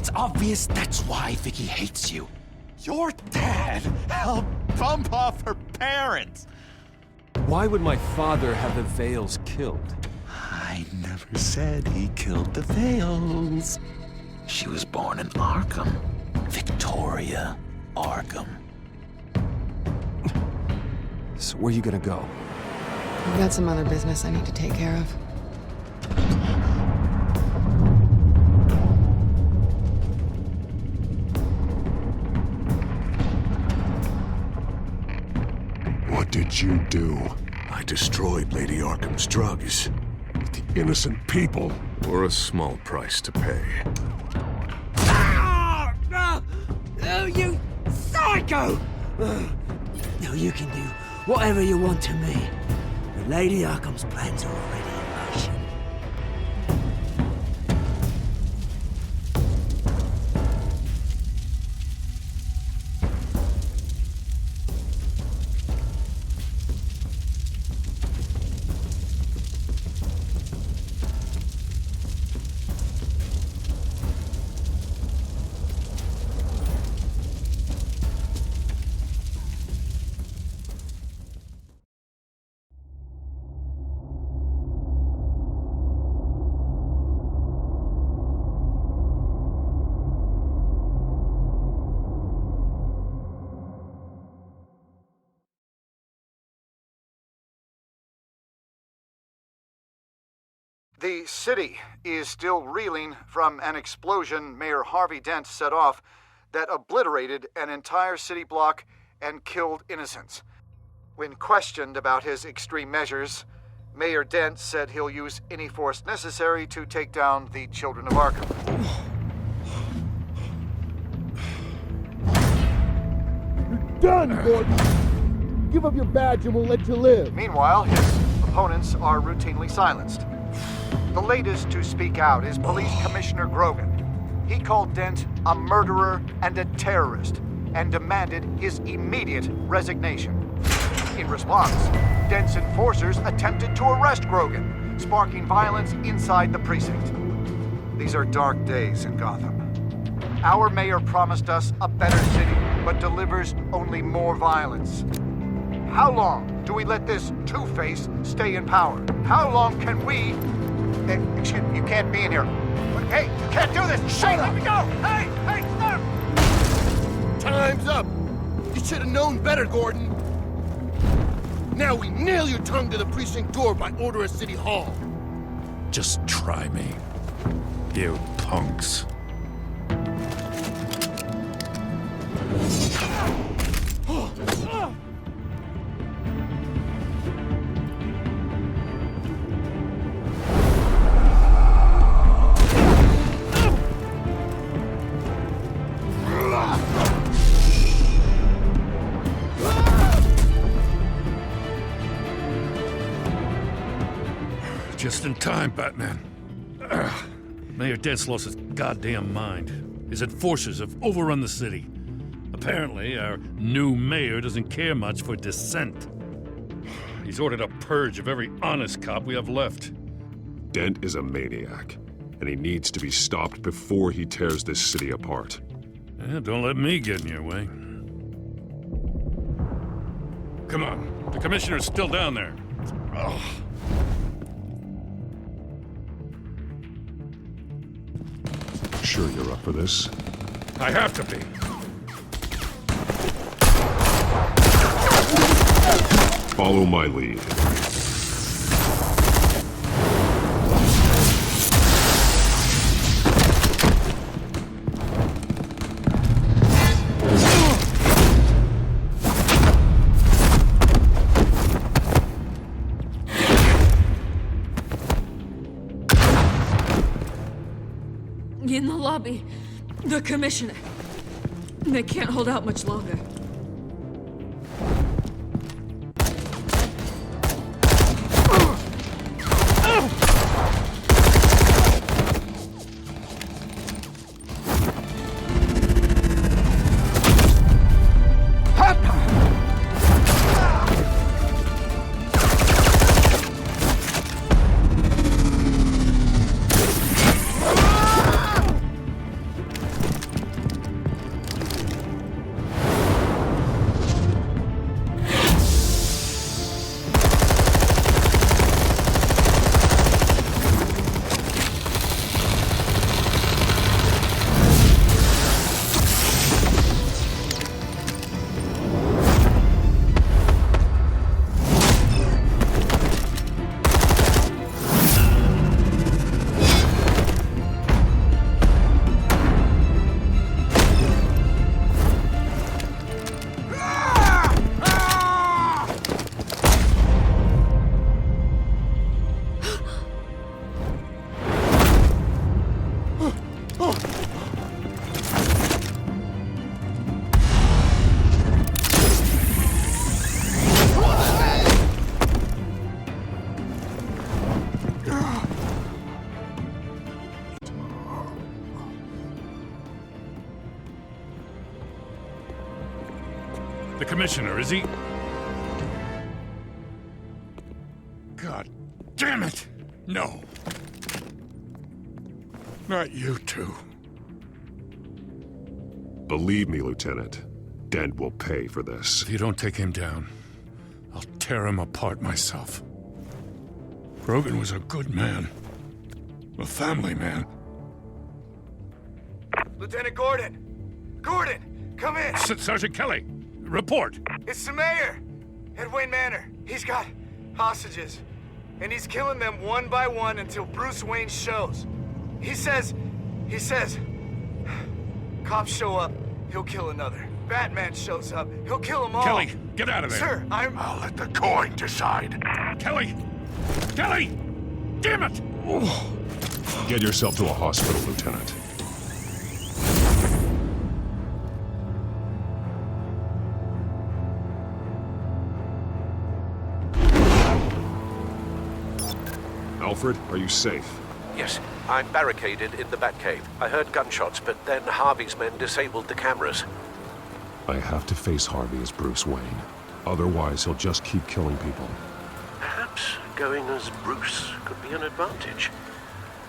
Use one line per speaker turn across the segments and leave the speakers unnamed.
It's obvious that's why Vicky hates you. Your dad helped bump off her parents.
Why would my father have the Vales killed?
I never said he killed the Vales. She was born in Arkham. Victoria Arkham.
So where are you gonna go?
I've got some other business I need to take care of.
What did you do?
I destroyed Lady Arkham's drugs.
The innocent people.
For a small price to pay.
Oh, you psycho! Now you can do whatever you want to me. But Lady Arkham's plans are already in motion.
The city is still reeling from an explosion Mayor Harvey Dent set off that obliterated an entire city block and killed innocents. When questioned about his extreme measures, Mayor Dent said he'll use any force necessary to take down the children of Arkham.
You're done, Gordon! Give up your badge and we'll let you live.
Meanwhile, his opponents are routinely silenced. The latest to speak out is Police Commissioner Grogan. He called Dent a murderer and a terrorist and demanded his immediate resignation. In response, Dent's enforcers attempted to arrest Grogan, sparking violence inside the precinct. These are dark days in Gotham. Our mayor promised us a better city, but delivers only more violence. How long do we let this Two-Face stay in power? How long can we... Excuse me, you can't be in here. Hey, you can't do this! Shut up! Let me go! Hey, stop!
Time's up! You should have known better, Gordon. Now we nail your tongue to the precinct door by order of City Hall.
Just try me, you punks.
Just in time, Batman. Mayor Dent's lost his goddamn mind. His enforcers have overrun the city. Apparently, our new mayor doesn't care much for dissent. He's ordered a purge of every honest cop we have left.
Dent is a maniac, and he needs to be stopped before he tears this city apart.
Don't let me get in your way. Come on, the commissioner's still down there. Ugh.
Sure you're up for this?
I have to be.
Follow my lead.
In the lobby, the commissioner. They can't hold out much longer.
The commissioner, is he? God damn it! No. Not you two.
Believe me, Lieutenant, Dent will pay for this.
If you don't take him down, I'll tear him apart myself. Grogan was a good man. A family man.
Lieutenant Gordon! Gordon, come in!
Sergeant Kelly, report!
It's the mayor! At Wayne Manor. He's got hostages. And he's killing them one by one until Bruce Wayne shows. He says... Cops show up, he'll kill another. Batman shows up, he'll kill them all.
Kelly, get out of there!
Sir,
I'll let the coin decide.
Kelly! Kelly! Damn it!
Get yourself to a hospital, Lieutenant. Alfred, are you safe?
Yes, I'm barricaded in the Batcave. I heard gunshots, but then Harvey's men disabled the cameras.
I have to face Harvey as Bruce Wayne. Otherwise, he'll just keep killing people.
Perhaps going as Bruce could be an advantage.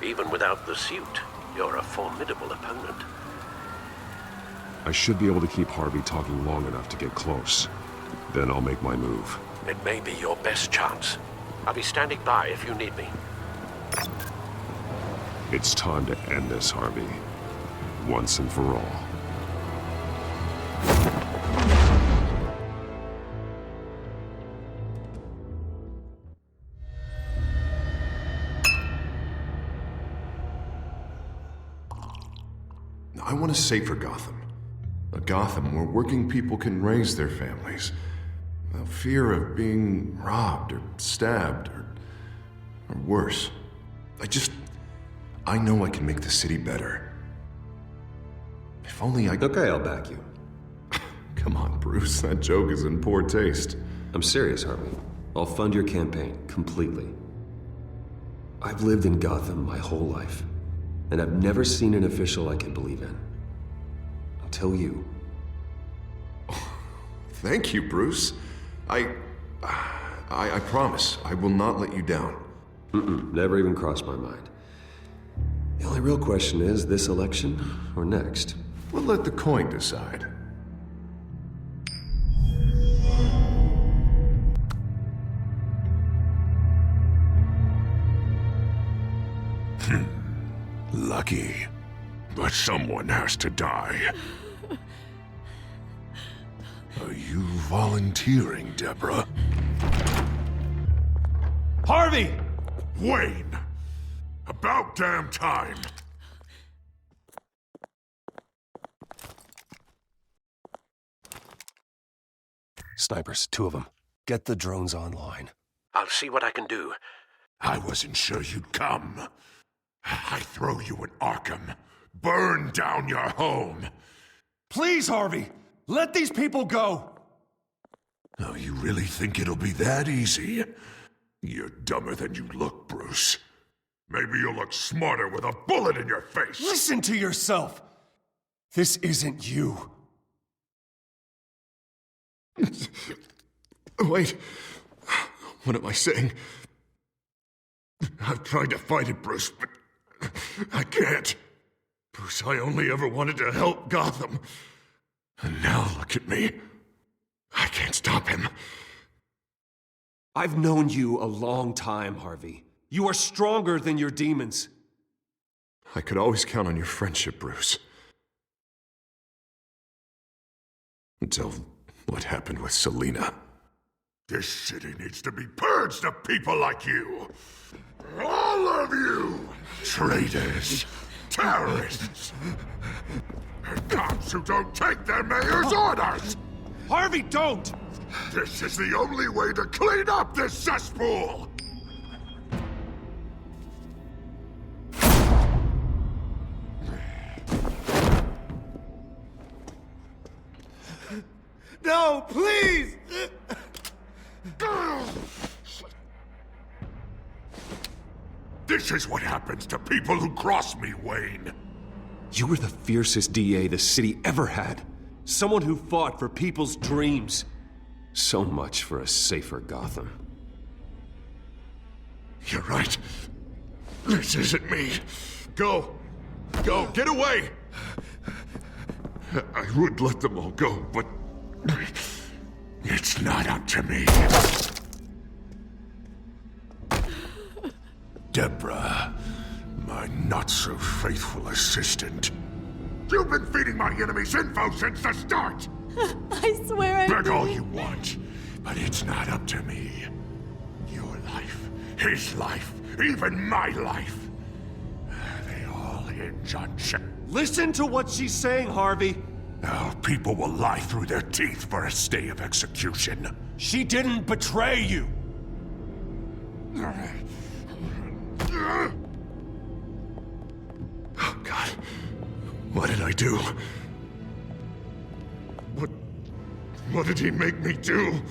Even without the suit, you're a formidable opponent.
I should be able to keep Harvey talking long enough to get close. Then I'll make my move.
It may be your best chance. I'll be standing by if you need me.
It's time to end this, Harvey. Once and for all.
I want a safer Gotham. A Gotham where working people can raise their families. Without fear of being robbed or stabbed or worse. I know I can make the city better. If only I...
Okay, I'll back you.
Come on, Bruce. That joke is in poor taste.
I'm serious, Harvey. I'll fund your campaign, completely. I've lived in Gotham my whole life, and I've never seen an official I can believe in. Until you.
Thank you, Bruce. I promise I will not let you down.
Never even crossed my mind. The only real question is, this election or next?
We'll let the coin decide.
Lucky. But someone has to die. Are you volunteering, Deborah?
Harvey!
Wayne! About damn time!
Snipers, 2 of them. Get the drones online.
I'll see what I can do.
I wasn't sure you'd come. I throw you in Arkham. Burn down your home.
Please, Harvey! Let these people go!
Oh, you really think it'll be that easy? You're dumber than you look, Bruce. Maybe you'll look smarter with a bullet in your face.
Listen to yourself! This isn't you.
Wait. What am I saying? I've tried to fight it, Bruce, but I can't. Bruce, I only ever wanted to help Gotham. And now look at me. I can't stop him.
I've known you a long time, Harvey. You are stronger than your demons.
I could always count on your friendship, Bruce. Until what happened with Selina.
This city needs to be purged of people like you. All of you! Traitors! Terrorists! And cops who don't take their mayor's orders!
Harvey, don't!
This is the only way to clean up this cesspool!
No, please!
This is what happens to people who cross me, Wayne.
You were the fiercest DA the city ever had.
Someone who fought for people's dreams.
So much for a safer Gotham.
You're right. This isn't me. Go. Go. Get away. I would let them all go, but it's not up to me. Deborah, my not-so-faithful assistant. You've been feeding my enemies info since the start!
I swear I
Beg all
didn't.
you want, but it's not up to me. Your life, his life, even my life. They all hinge on
Listen to what she's saying, Harvey.
Now, people will lie through their teeth for a stay of execution.
She didn't betray you.
Oh, God. What did I do? What did he make me do?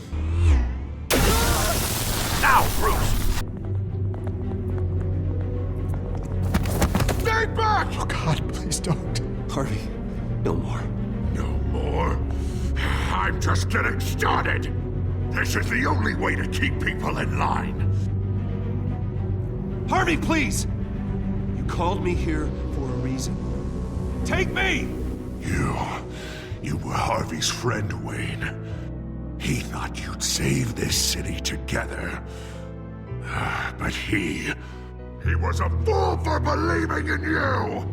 Now, Bruce! Stay back!
Oh, God, please don't.
Harvey, no more.
No more? I'm just getting started. This is the only way to keep people in line.
Harvey, please! You called me here for a reason. Take me!
You were Harvey's friend, Wayne. He thought you'd save this city together. But he was a fool for believing in you!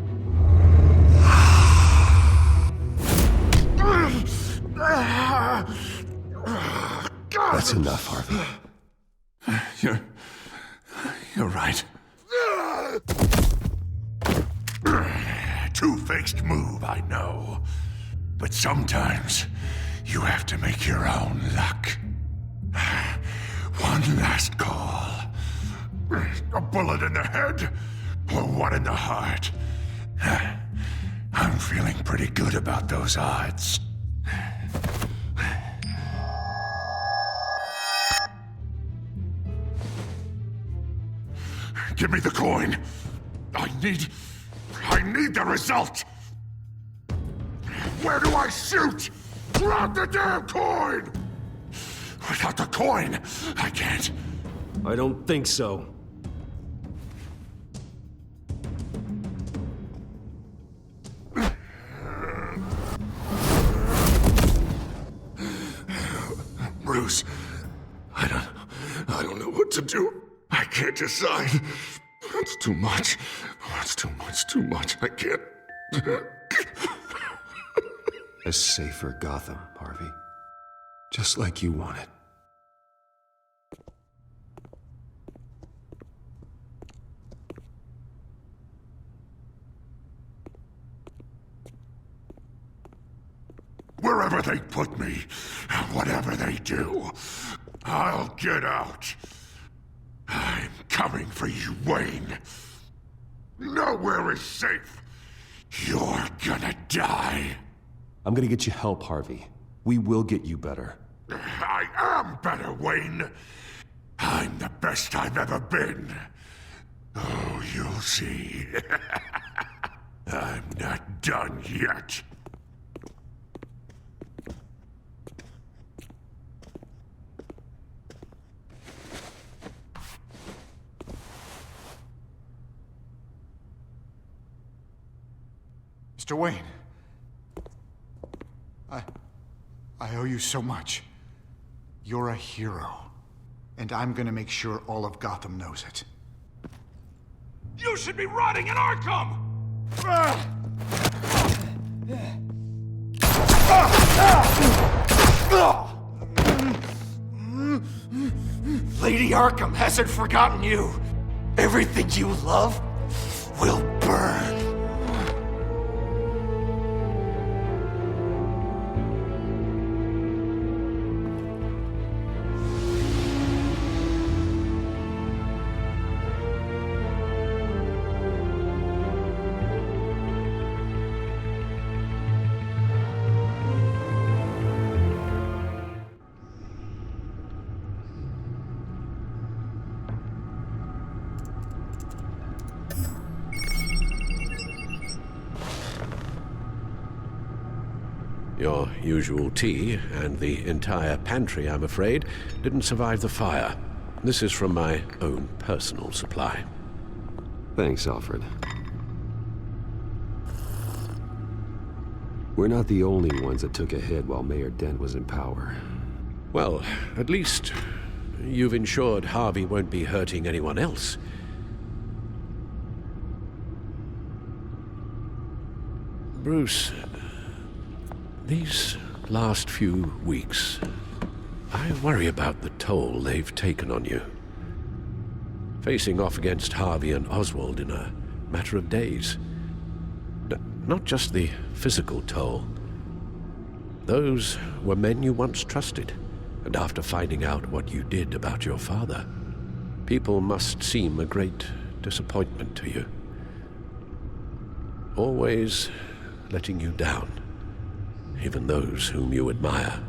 That's enough, Harvey.
You're right. Two-faced move, I know. But sometimes you have to make your own luck. One last call. A bullet in the head, or one in the heart. I'm feeling pretty good about those odds. Give me the coin. I need the result. Where do I shoot? Grab the damn coin! Without the coin, I can't.
I don't think so.
Bruce, I don't know what to do. I can't decide. It's too much. It's too much. I can't.
A safer Gotham, Harvey. Just like you wanted.
Wherever they put me, whatever they do, I'll get out. I'm coming for you, Wayne. Nowhere is safe. You're gonna die.
I'm gonna get you help, Harvey. We will get you better.
I am better, Wayne. I'm the best I've ever been. Oh, you'll see. I'm not done yet.
Mr. Wayne. I owe you so much. You're a hero. And I'm gonna make sure all of Gotham knows it.
You should be rotting in Arkham!
Lady Arkham hasn't forgotten you. Everything you love will burn.
Your usual tea and the entire pantry, I'm afraid, didn't survive the fire. This is from my own personal supply.
Thanks, Alfred. We're not the only ones that took a hit while Mayor Dent was in power.
Well, at least you've ensured Harvey won't be hurting anyone else. Bruce, these last few weeks, I worry about the toll they've taken on you. Facing off against Harvey and Oswald in a matter of days. Not just the physical toll. Those were men you once trusted, and after finding out what you did about your father, people must seem a great disappointment to you. Always letting you down, even those whom you admire.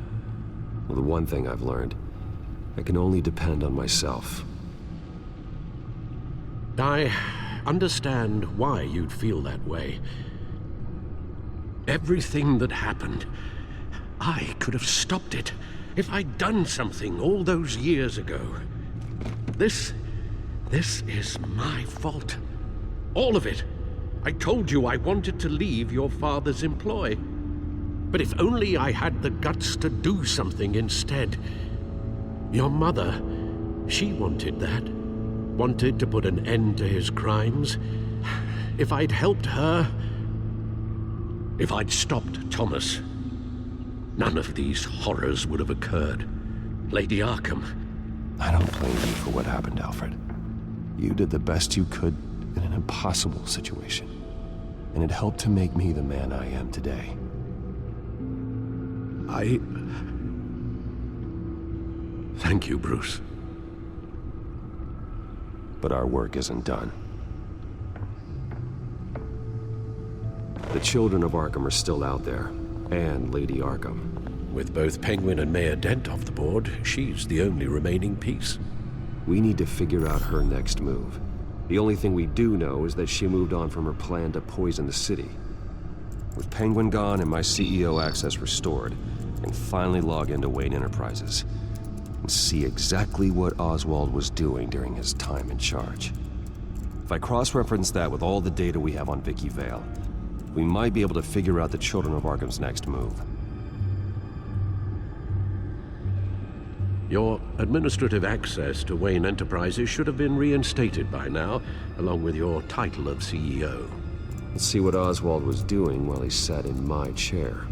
Well, the one thing I've learned, I can only depend on myself.
I understand why you'd feel that way. Everything that happened, I could have stopped it if I'd done something all those years ago. This is my fault. All of it. I told you I wanted to leave your father's employ. But if only I had the guts to do something instead. Your mother, she wanted that. Wanted to put an end to his crimes. If I'd helped her, if I'd stopped Thomas, none of these horrors would have occurred. Lady Arkham.
I don't blame you for what happened, Alfred. You did the best you could in an impossible situation. And it helped to make me the man I am today.
Thank you, Bruce.
But our work isn't done. The children of Arkham are still out there, and Lady Arkham.
With both Penguin and Mayor Dent off the board, she's the only remaining piece.
We need to figure out her next move. The only thing we do know is that she moved on from her plan to poison the city. With Penguin gone and my CEO access restored, I can finally log into Wayne Enterprises and see exactly what Oswald was doing during his time in charge. If I cross-reference that with all the data we have on Vicky Vale, we might be able to figure out the Children of Arkham's next move.
Your administrative access to Wayne Enterprises should have been reinstated by now, along with your title of CEO.
Let's see what Oswald was doing while he sat in my chair.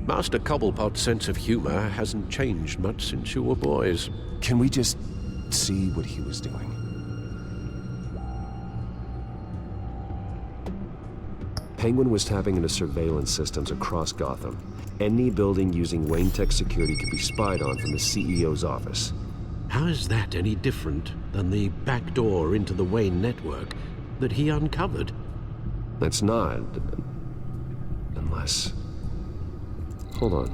Master Cobblepot's sense of humor hasn't changed much since you were boys.
Can we just see what he was doing? Penguin was tapping into surveillance systems across Gotham. Any building using Wayne Tech security could be spied on from the CEO's office.
How is that any different than the back door into the Wayne network that he uncovered?
That's not. Unless... Hold on.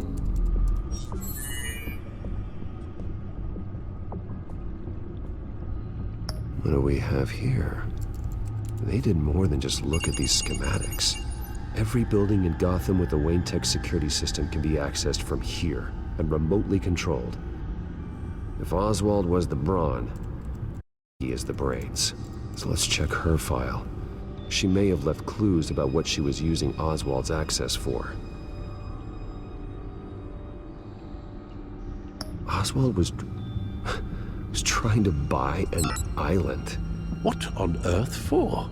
What do we have here? They did more than just look at these schematics. Every building in Gotham with a Wayne Tech security system can be accessed from here and remotely controlled. If Oswald was the brawn, he is the brains. So let's check her file. She may have left clues about what she was using Oswald's access for. Oswald was trying to buy an island.
What on earth for?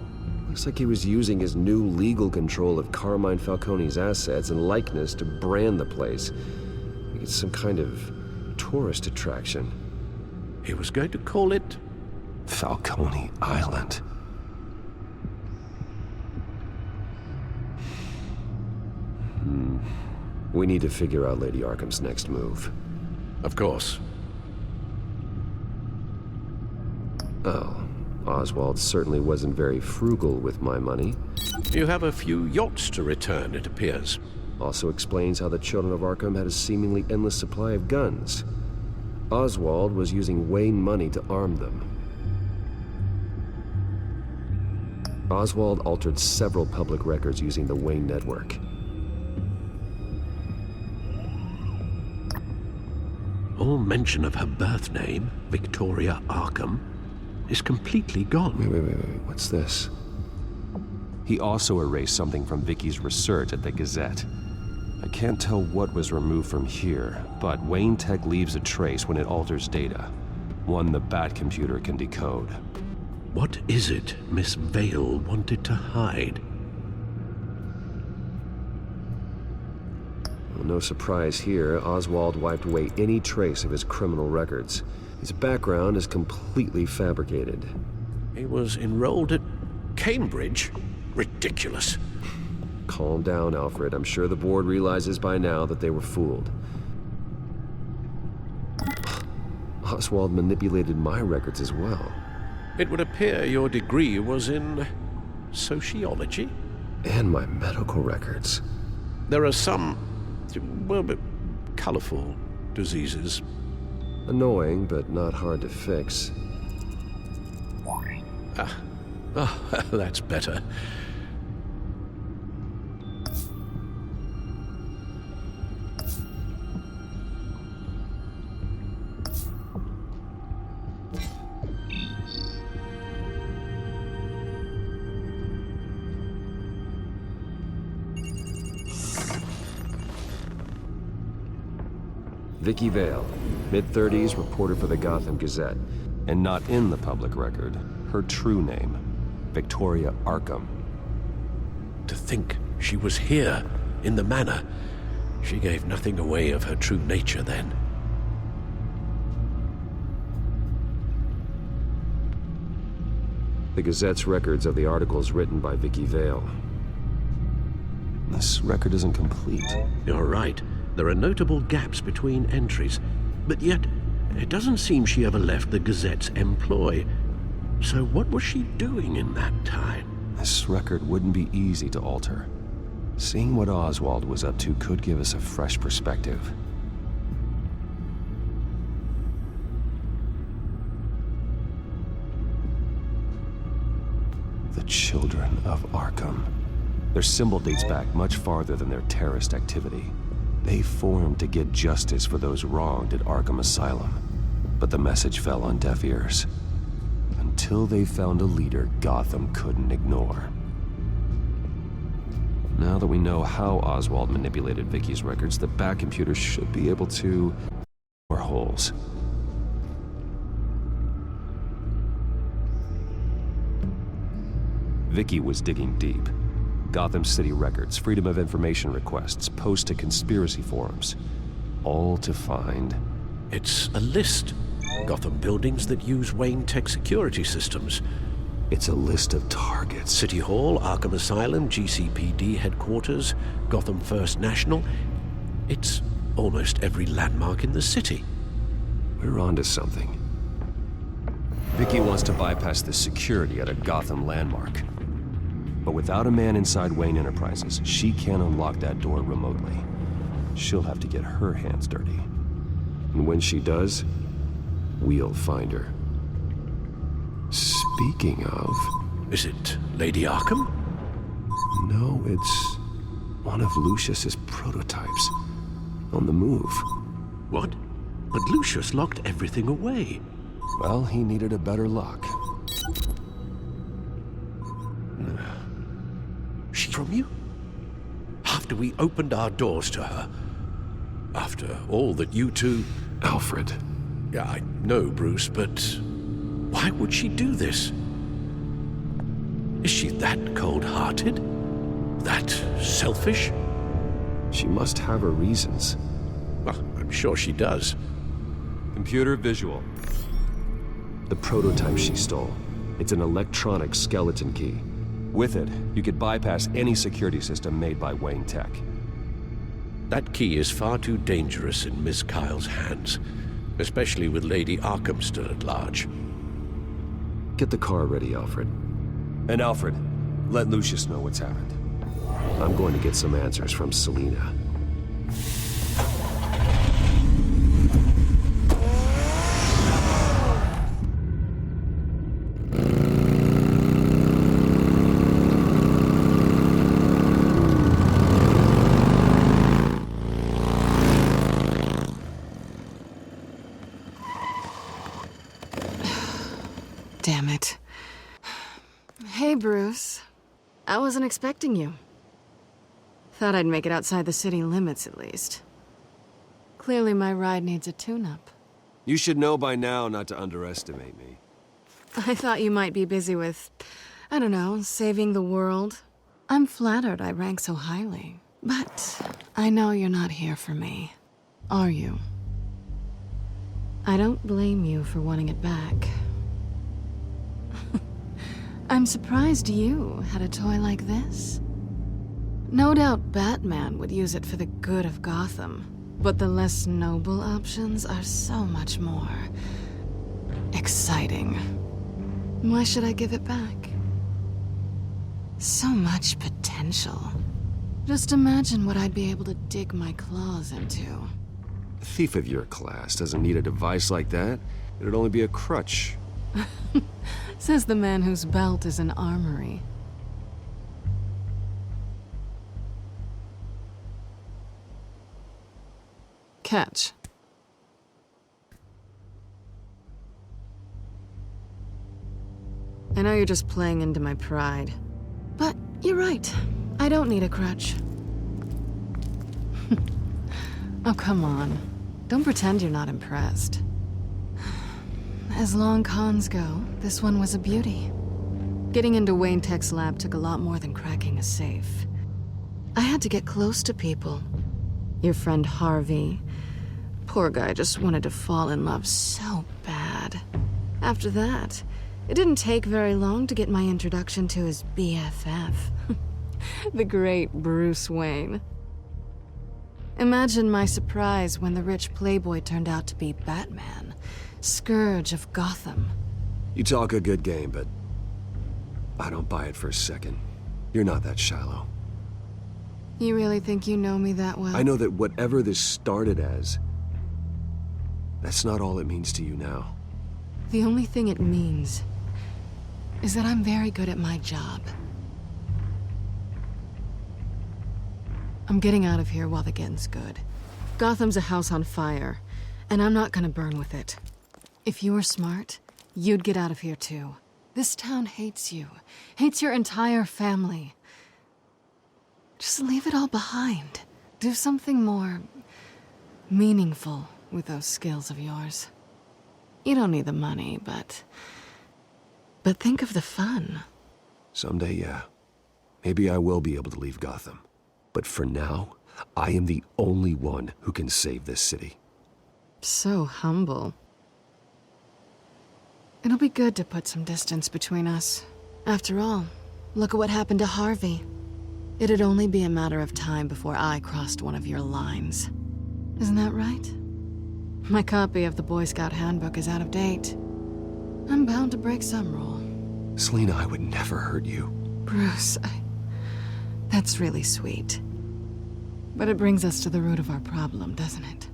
Looks like he was using his new legal control of Carmine Falcone's assets and likeness to brand the place. It's some kind of tourist attraction.
He was going to call it
Falcone Island. We need to figure out Lady Arkham's next move.
Of course.
Oh, Oswald certainly wasn't very frugal with my money.
You have a few yachts to return, it appears.
Also explains how the Children of Arkham had a seemingly endless supply of guns. Oswald was using Wayne money to arm them. Oswald altered several public records using the Wayne network.
All mention of her birth name, Victoria Arkham, is completely gone.
Wait. What's this? He also erased something from Vicky's research at the Gazette. I can't tell what was removed from here, but Wayne Tech leaves a trace when it alters data. One the Bat computer can decode.
What is it Miss Vale wanted to hide?
Well, no surprise here, Oswald wiped away any trace of his criminal records. His background is completely fabricated.
He was enrolled at Cambridge? Ridiculous.
Calm down, Alfred. I'm sure the board realizes by now that they were fooled. Oswald manipulated my records as well.
It would appear your degree was in sociology?
And my medical records.
There are some, well, colorful diseases.
Annoying, but not hard to fix.
That's better.
Vicky Vale, mid-30s, reporter for the Gotham Gazette. And not in the public record, her true name, Victoria Arkham.
To think she was here, in the manor. She gave nothing away of her true nature then.
The Gazette's records of the articles written by Vicky Vale. This record isn't complete.
You're right. There are notable gaps between entries, but yet it doesn't seem she ever left the Gazette's employ. So what was she doing in that time?
This record wouldn't be easy to alter. Seeing what Oswald was up to could give us a fresh perspective. The Children of Arkham. Their symbol dates back much farther than their terrorist activity. They formed to get justice for those wronged at Arkham Asylum. But the message fell on deaf ears. Until they found a leader Gotham couldn't ignore. Now that we know how Oswald manipulated Vicky's records, the Bat computer should be able to... more holes. Vicky was digging deep. Gotham City records, Freedom of Information requests, posts to conspiracy forums. All to find...
It's a list. Gotham buildings that use Wayne Tech security systems.
It's a list of targets.
City Hall, Arkham Asylum, GCPD headquarters, Gotham First National. It's almost every landmark in the city.
We're onto something. Vicky wants to bypass the security at a Gotham landmark. But without a man inside Wayne Enterprises, she can't unlock that door remotely. She'll have to get her hands dirty. And when she does, we'll find her. Speaking of...
Is it Lady Arkham?
No, it's one of Lucius's prototypes. On the move.
What? But Lucius locked everything away.
Well, he needed a better lock.
She from you? After we opened our doors to her. After all that you two...
Alfred.
Yeah, I know, Bruce, but why would she do this? Is she that cold-hearted? That selfish?
She must have her reasons.
Well, I'm sure she does.
Computer visual. The prototype she stole. It's an electronic skeleton key. With it, you could bypass any security system made by Wayne Tech.
That key is far too dangerous in Miss Kyle's hands, especially with Lady Arkham still at large.
Get the car ready, Alfred. And Alfred, let Lucius know what's happened. I'm going to get some answers from Selina.
Hey, Bruce. I wasn't expecting you. Thought I'd make it outside the city limits, at least. Clearly my ride needs a tune-up.
You should know by now not to underestimate me.
I thought you might be busy with, I don't know, saving the world. I'm flattered I rank so highly. But I know you're not here for me, are you? I don't blame you for wanting it back. I'm surprised you had a toy like this. No doubt Batman would use it for the good of Gotham, but the less noble options are so much more exciting. Why should I give it back? So much potential. Just imagine what I'd be able to dig my claws into.
A thief of your class doesn't need a device like that. It'd only be a crutch.
Says the man whose belt is an armory. Catch. I know you're just playing into my pride, but you're right. I don't need a crutch. Oh, come on. Don't pretend you're not impressed. As long cons go, this one was a beauty. Getting into Wayne Tech's lab took a lot more than cracking a safe. I had to get close to people. Your friend Harvey. Poor guy just wanted to fall in love so bad. After that, it didn't take very long to get my introduction to his BFF. The great Bruce Wayne. Imagine my surprise when the rich playboy turned out to be Batman, Scourge of Gotham.
You talk a good game, but I don't buy it for a second. You're not that shallow.
You really think you know me that well?
I know that whatever this started as, that's not all it means to you now.
The only thing it means is that I'm very good at my job. I'm getting out of here while the getting's good. Gotham's a house on fire, and I'm not gonna burn with it. If you were smart, you'd get out of here too. This town hates you, hates your entire family. Just leave it all behind. Do something more meaningful with those skills of yours. You don't need the money, but think of the fun.
Someday, yeah. Maybe I will be able to leave Gotham. But for now, I am the only one who can save this city.
So humble. It'll be good to put some distance between us. After all, look at what happened to Harvey. It'd only be a matter of time before I crossed one of your lines. Isn't that right? My copy of the Boy Scout Handbook is out of date. I'm bound to break some rule.
Selina, I would never hurt you.
Bruce, that's really sweet. But it brings us to the root of our problem, doesn't it?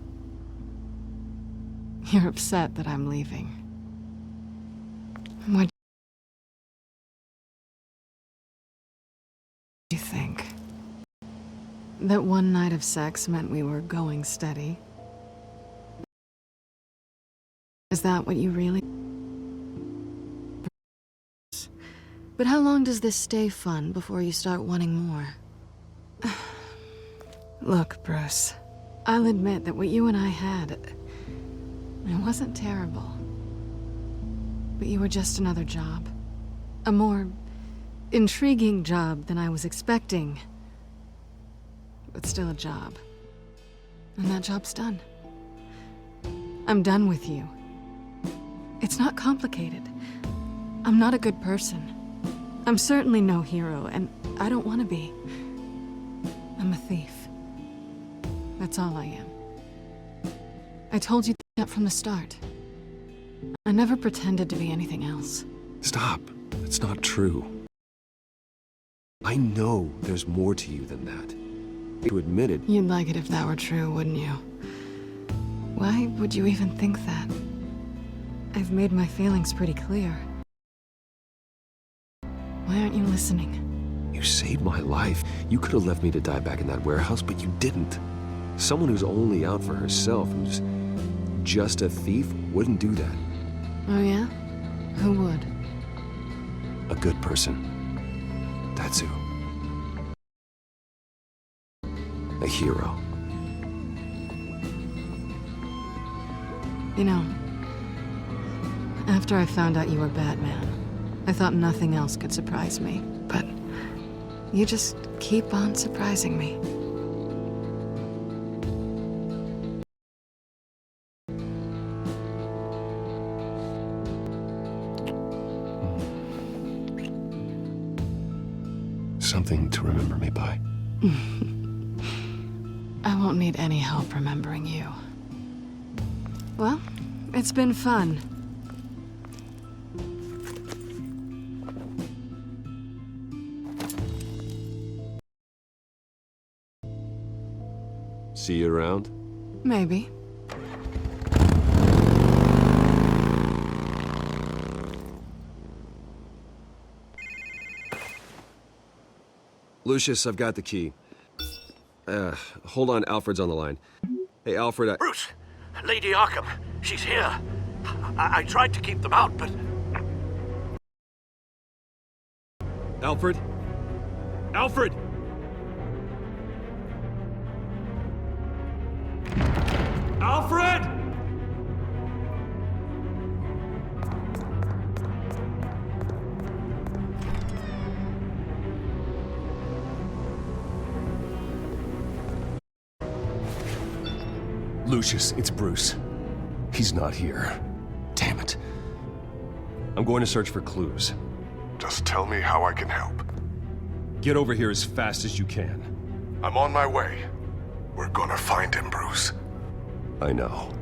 You're upset that I'm leaving. What do you think? That one night of sex meant we were going steady? Is that what you really... But how long does this stay fun before you start wanting more? Look, Bruce, I'll admit that what you and I had, it wasn't terrible. But you were just another job. A more intriguing job than I was expecting. But still a job. And that job's done. I'm done with you. It's not complicated. I'm not a good person. I'm certainly no hero, and I don't want to be. I'm a thief. That's all I am. I told you that from the start. I never pretended to be anything else.
Stop. That's not true. I know there's more to you than that. To admit it...
You'd like it if that were true, wouldn't you? Why would you even think that? I've made my feelings pretty clear. Why aren't you listening?
You saved my life. You could have left me to die back in that warehouse, but you didn't. Someone who's only out for herself, who's just a thief, wouldn't do that.
Oh yeah? Who would?
A good person. That's who. A hero.
You know, after I found out you were Batman, I thought nothing else could surprise me. But you just keep on surprising me.
Something to remember me by.
I won't need any help remembering you. Well, it's been fun.
See you around?
Maybe.
Lucius, I've got the key. Hold on, Alfred's on the line. Hey, Alfred,
Bruce! Lady Arkham, she's here. I tried to keep them out, but...
Alfred? Alfred!
Alfred!
Lucius, it's Bruce. He's not here. Damn it. I'm going to search for clues.
Just tell me how I can help.
Get over here as fast as you can.
I'm on my way. We're gonna find him, Bruce.
I know.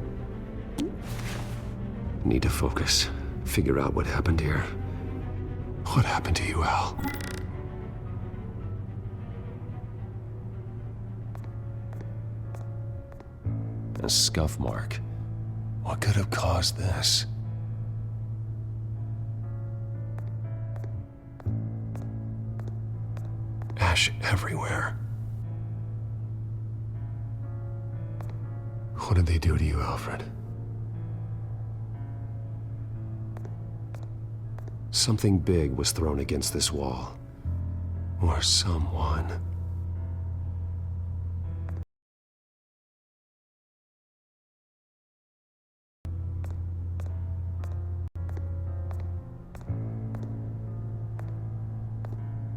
Need to focus. Figure out what happened here. What happened to you, Al? A scuff mark. What could have caused this? Ash everywhere. What did they do to you, Alfred? Something big was thrown against this wall. Or someone.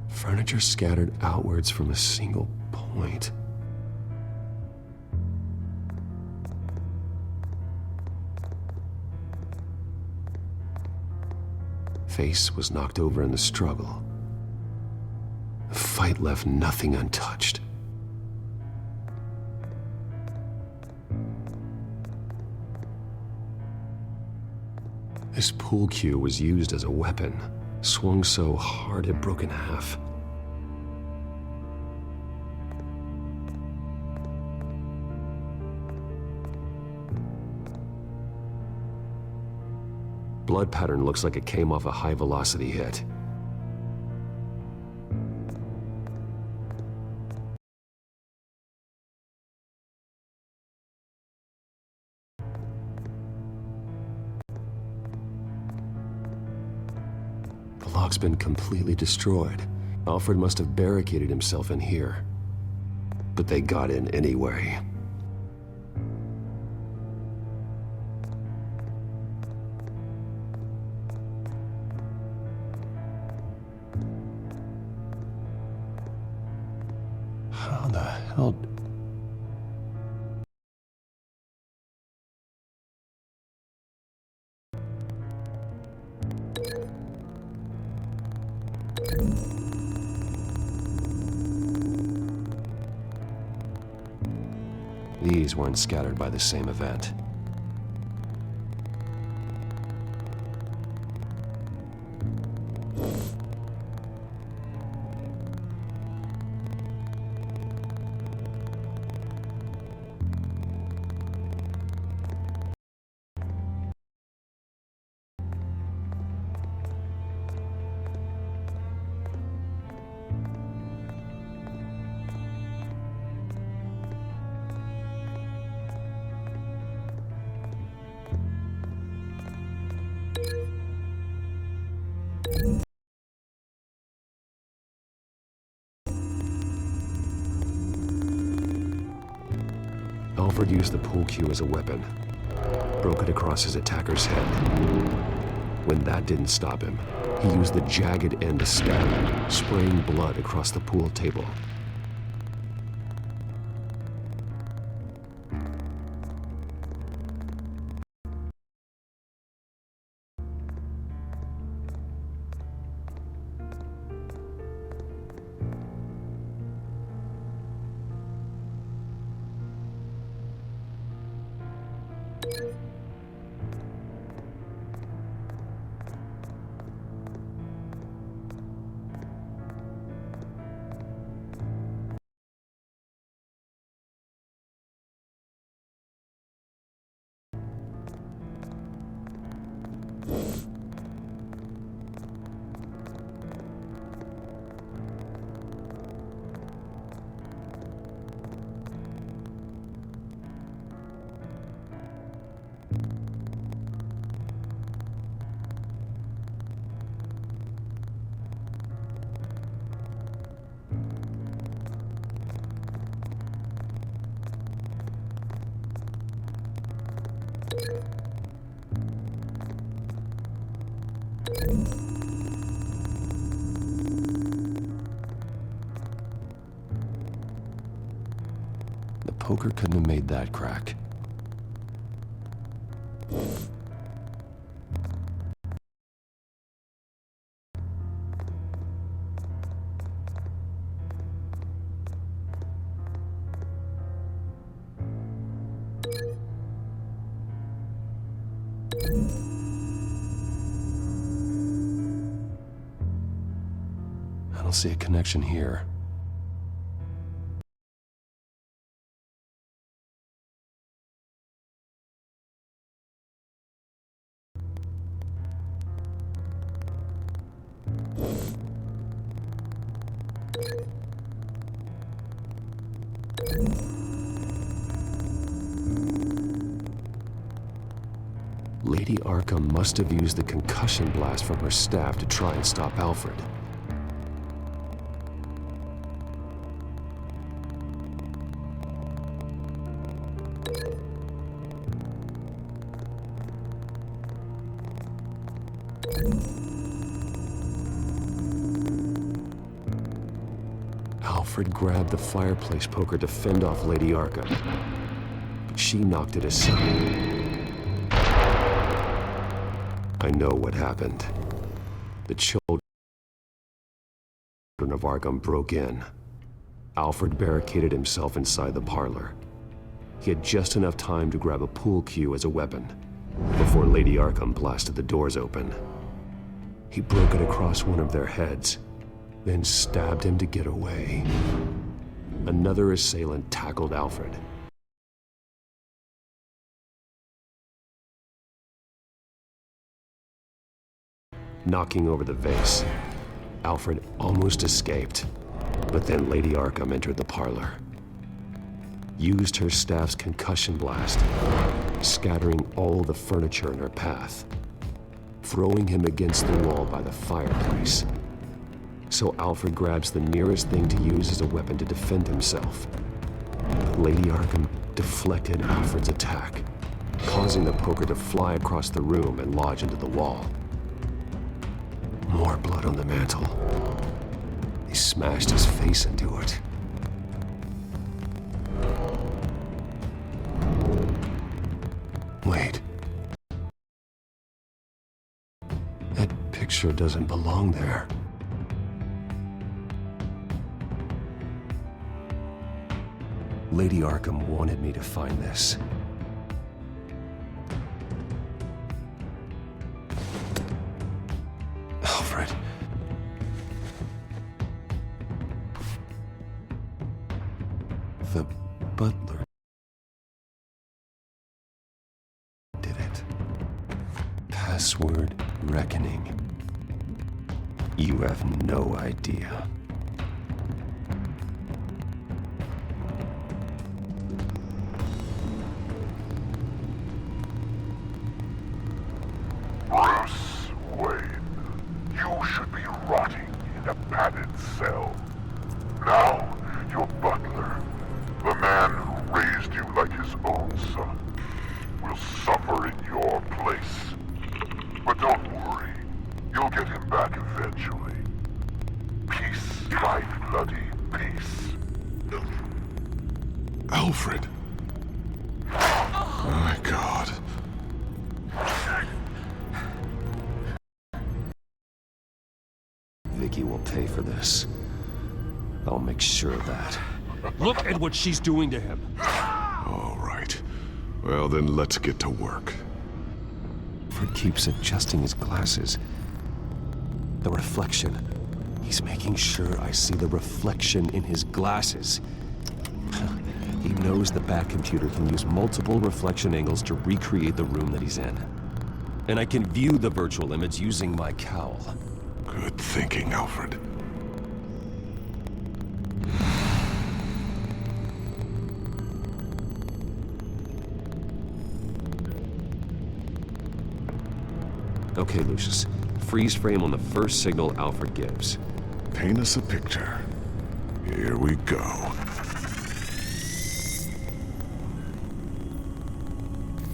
Furniture scattered outwards from a single point. Face was knocked over in the struggle. The fight left nothing untouched. This pool cue was used as a weapon, swung so hard it broke in half. Blood pattern looks like it came off a high-velocity hit. The lock's been completely destroyed. Alfred must have barricaded himself in here. But they got in anyway. How the hell... These weren't scattered by the same event. Alfred used the pool cue as a weapon, broke it across his attacker's head. When that didn't stop him, he used the jagged end to stab him, spraying blood across the pool table. The poker couldn't have made that crack. I don't see a connection here. Lady Arkham must have used the concussion blast from her staff to try and stop Alfred. Alfred grabbed the fireplace poker to fend off Lady Arkham, but she knocked it aside. I know what happened. The children of Arkham broke in. Alfred barricaded himself inside the parlor. He had just enough time to grab a pool cue as a weapon before Lady Arkham blasted the doors open. He broke it across one of their heads, then stabbed him to get away. Another assailant tackled Alfred. Knocking over the vase, Alfred almost escaped, but then Lady Arkham entered the parlor. Used her staff's concussion blast, scattering all the furniture in her path, throwing him against the wall by the fireplace. So Alfred grabs the nearest thing to use as a weapon to defend himself. Lady Arkham deflected Alfred's attack, causing the poker to fly across the room and lodge into the wall. More blood on the mantle. He smashed his face into it. Wait. That picture doesn't belong there. Lady Arkham wanted me to find this. Alfred. The butler did it. Password reckoning. You have no idea.
Bruce Wayne, you should be rotting in a padded cell. Now, your butler, the man who raised you like his bones will suffer in your place. But don't worry, you'll get him back eventually. Peace, life, bloody peace.
Alfred! My God.
Vicky will pay for this. I'll make sure of that.
Look at what she's doing to him.
All right. Well, then let's get to work.
Fred keeps adjusting his glasses. The reflection. He's making sure I see the reflection in his glasses. He knows the back computer can use multiple reflection angles to recreate the room that he's in. And I can view the virtual image using my cowl.
Good thinking, Alfred.
Okay, Lucius. Freeze frame on the first signal Alfred gives.
Paint us a picture. Here we go.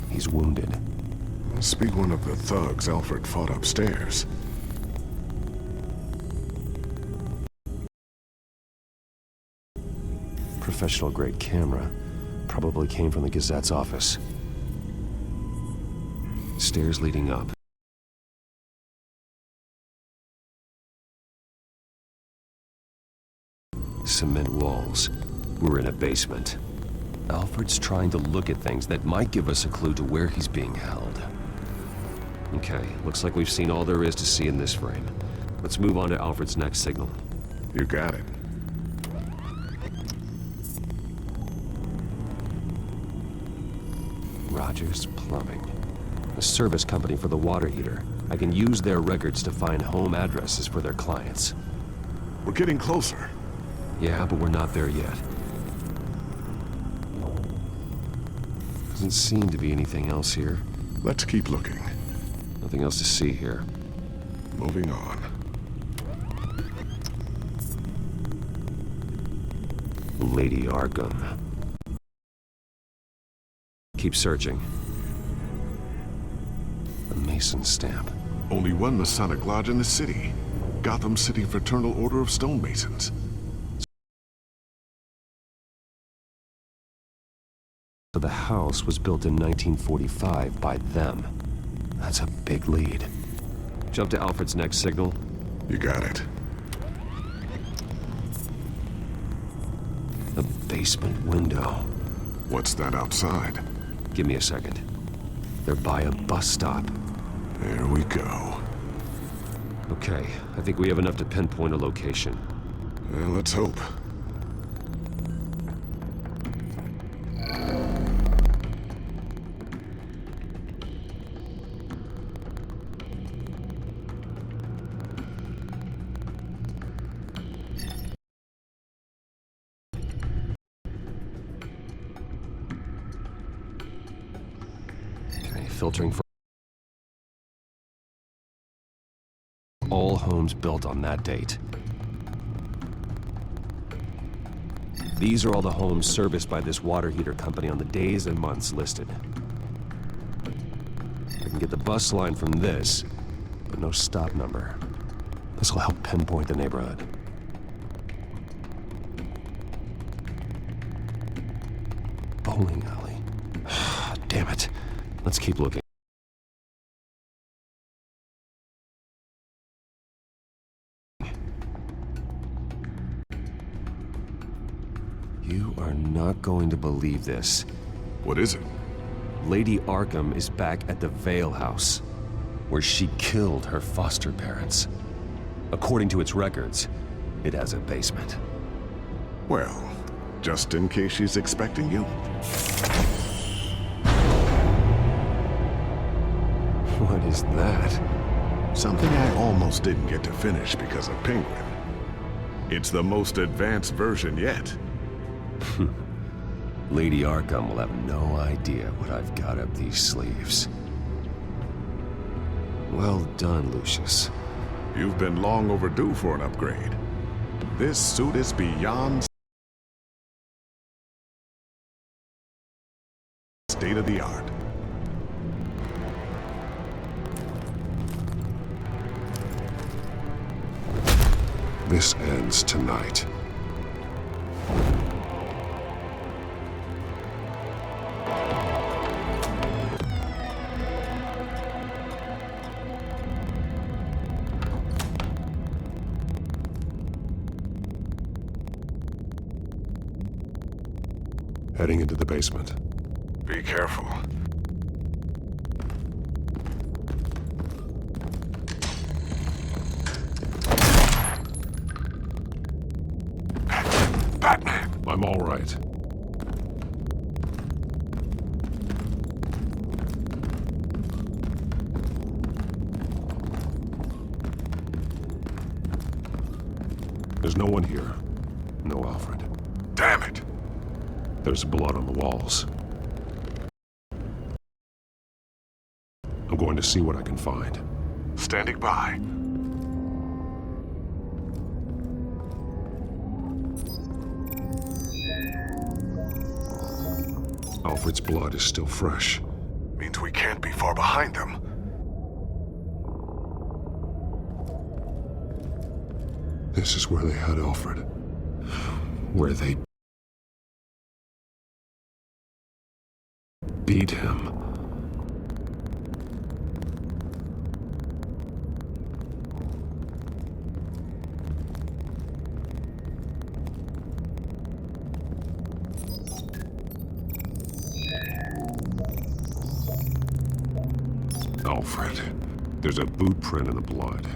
He's wounded.
Must be one of the thugs Alfred fought upstairs.
Professional-grade camera. Probably came from the Gazette's office. Stairs leading up. Cement walls. We're in a basement. Alfred's trying to look at things that might give us a clue to where he's being held. Okay, looks like we've seen all there is to see in this frame. Let's move on to Alfred's next signal.
You got it.
Rogers Plumbing. A service company for the water heater. I can use their records to find home addresses for their clients.
We're getting closer.
Yeah, but we're not there yet. Doesn't seem to be anything else here.
Let's keep looking.
Nothing else to see here.
Moving on.
Lady Arkham. Keep searching. The Mason stamp.
Only one Masonic lodge in the city. Gotham City Fraternal Order of Stonemasons.
So the house was built in 1945 by them. That's a big lead. Jump to Alfred's next signal.
You got it.
The basement window.
What's that outside?
Give me a second. They're by a bus stop.
There we go.
Okay, I think we have enough to pinpoint a location.
Well, let's hope. Filtering for all homes built on that date. These are all the homes serviced by this water heater company on the days and months listed. I can get the bus line from this, but no stop number. This will help pinpoint the neighborhood. Bowling alley. Damn it. Let's keep looking. You are not going to believe this. What is it?
Lady Arkham is back at the Vale House, where she killed her foster parents. According to its records, it has a basement.
Well, just in case she's expecting you.
What is that?
Something I almost didn't get to finish because of Penguin. It's the most advanced version yet.
Lady Arkham will have no idea what I've got up these sleeves. Well done, Lucius.
You've been long overdue for an upgrade. This suit is beyond
State of the art.
This ends tonight. Heading into the basement.
Be careful. Batman!
I'm all right. There's no one here. No Alfred.
Damn it!
There's blood on the walls. I'm going to see what I can find.
Standing by.
Alfred's blood is still fresh.
Means we can't be far behind them.
This is where they had Alfred. Where they beat him. Alfred. There's a boot print in the blood.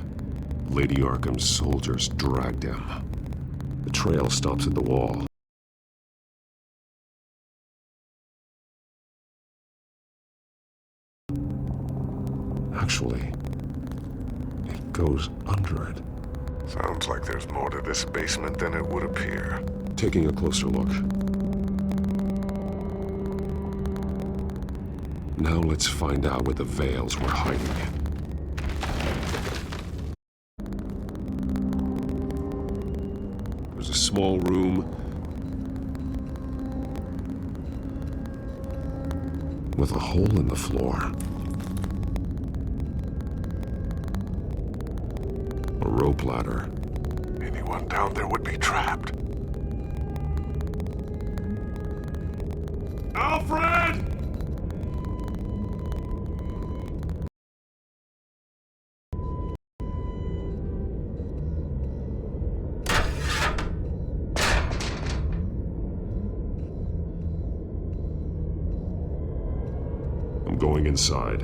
Lady Arkham's soldiers dragged him. The trail stops at the wall. Actually, it goes under it.
Sounds like there's more to this basement than it would appear.
Taking a closer look. Now let's find out where the Veils were hiding. There's a small room with a hole in the floor. A rope ladder.
Anyone down there would be trapped. Alfred!
I'm going inside.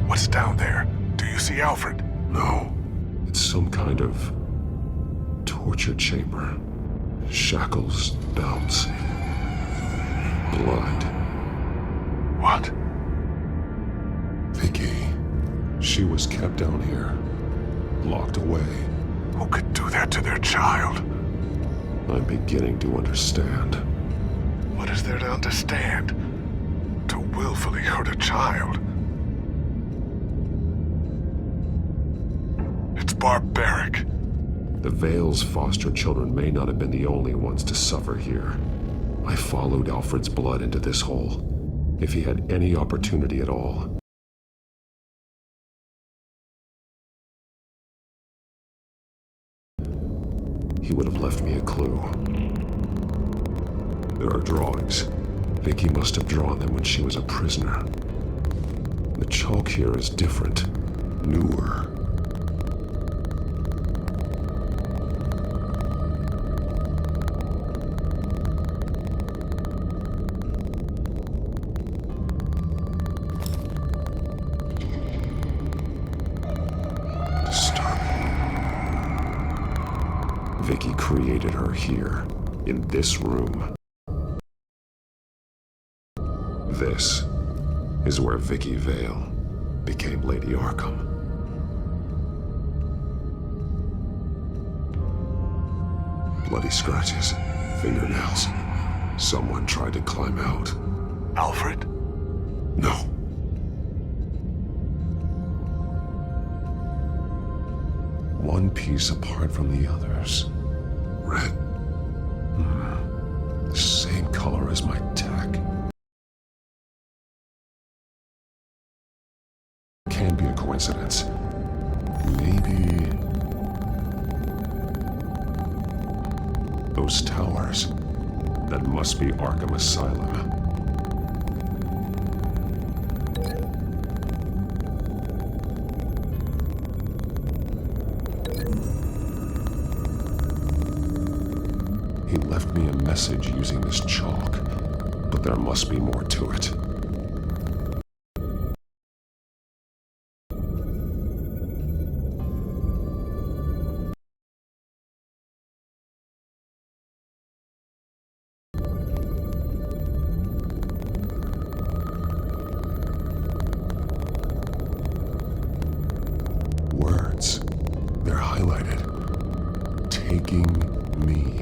What's down there? Do you see Alfred?
No. It's some kind of torture chamber. Shackles, belts, blood.
What?
Vicky. She was kept down here, locked away.
Who could do that to their child?
I'm beginning to understand.
What is there to understand? To willfully hurt a child? It's barbaric.
The Veil's foster children may not have been the only ones to suffer here. I followed Alfred's blood into this hole. If he had any opportunity at all. He would have left me a clue. There are drawings. Vicky must have drawn them when she was a prisoner. The chalk here is different, newer. Vicky created her here, in this room. This is where Vicky Vale became Lady Arkham. Bloody scratches, fingernails. Someone tried to climb out.
Alfred?
No. One piece apart from the others. Red. Same color as my tech. Can't be a coincidence. Maybe... those towers. That must be Arkham Asylum. He left me a message using this chalk, but there must be more to it. Words. They're highlighted. Taking me.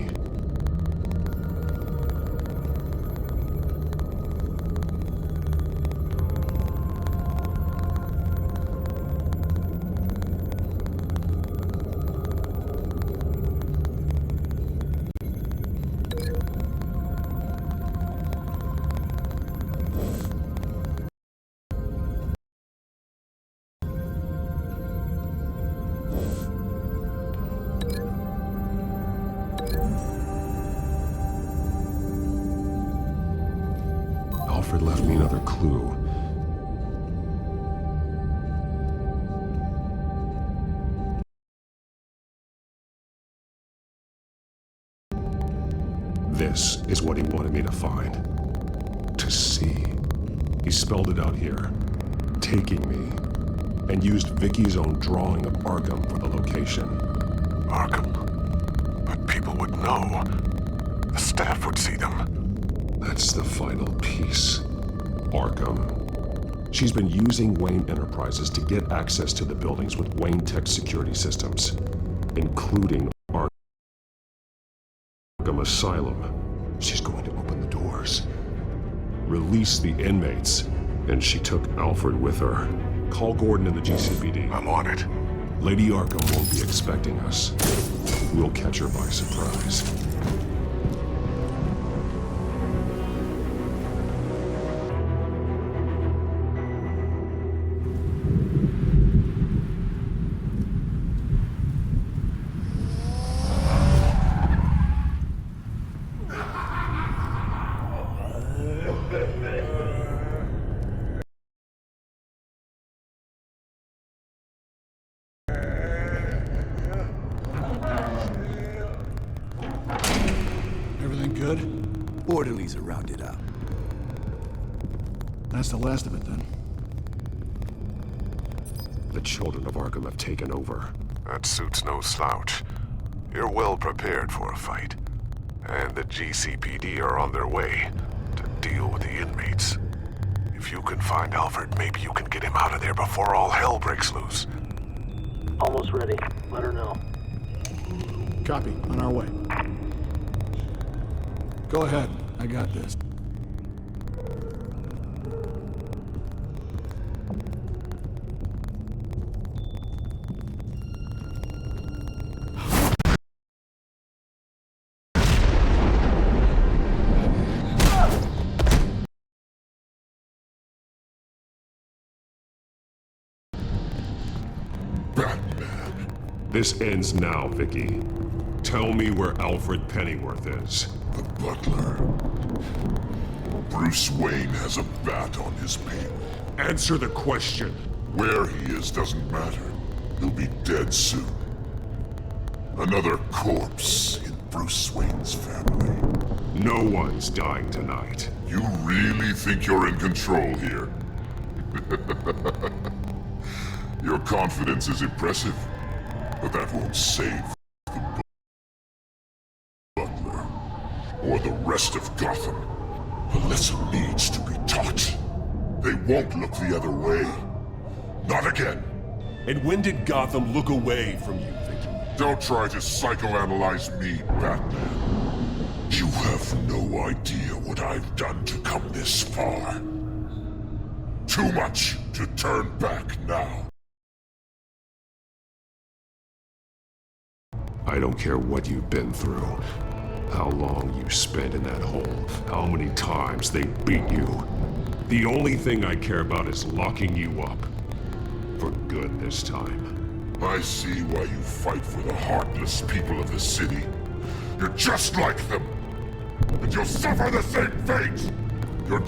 Alfred left me another clue. This is what he wanted me to find. To see. He spelled it out here. Taking me. And used Vicky's own drawing of Arkham for the location.
Arkham? But people would know. The staff would see them.
That's the final piece. Arkham. She's been using Wayne Enterprises to get access to the buildings with Wayne Tech security systems, including Arkham Asylum. She's going to open the doors, release the inmates, and she took Alfred with her. Call Gordon in the GCPD.
I'm on it.
Lady Arkham won't be expecting us. We'll catch her by surprise.
Everything good?
Orderlies are rounded up.
That's the last of it, then.
The children of Arkham have taken over.
That suit's no slouch. You're well prepared for a fight. And the GCPD are on their way to deal with the inmates. If you can find Alfred, maybe you can get him out of there before all hell breaks loose.
Almost ready. Let her know.
Copy. On our way. Go ahead. I got this.
This ends now, Vicky. Tell me where Alfred Pennyworth is.
The butler. Bruce Wayne has a bat on his payroll.
Answer the question.
Where he is doesn't matter. He'll be dead soon. Another corpse in Bruce Wayne's family.
No one's dying tonight.
You really think you're in control here? Your confidence is impressive, but that won't save the butler or the rest of Gotham. A lesson needs to be taught. shot. They won't look the other way. Not again.
And when did Gotham look away from you, Victor?
Don't try to psychoanalyze me, Batman. You have no idea what I've done to come this far. Too much to turn back now.
I don't care what you've been through, how long you spent in that hole, how many times they beat you. The only thing I care about is locking you up. For good this time.
I see why you fight for the heartless people of the city. You're just like them. And you'll suffer the same fate! Your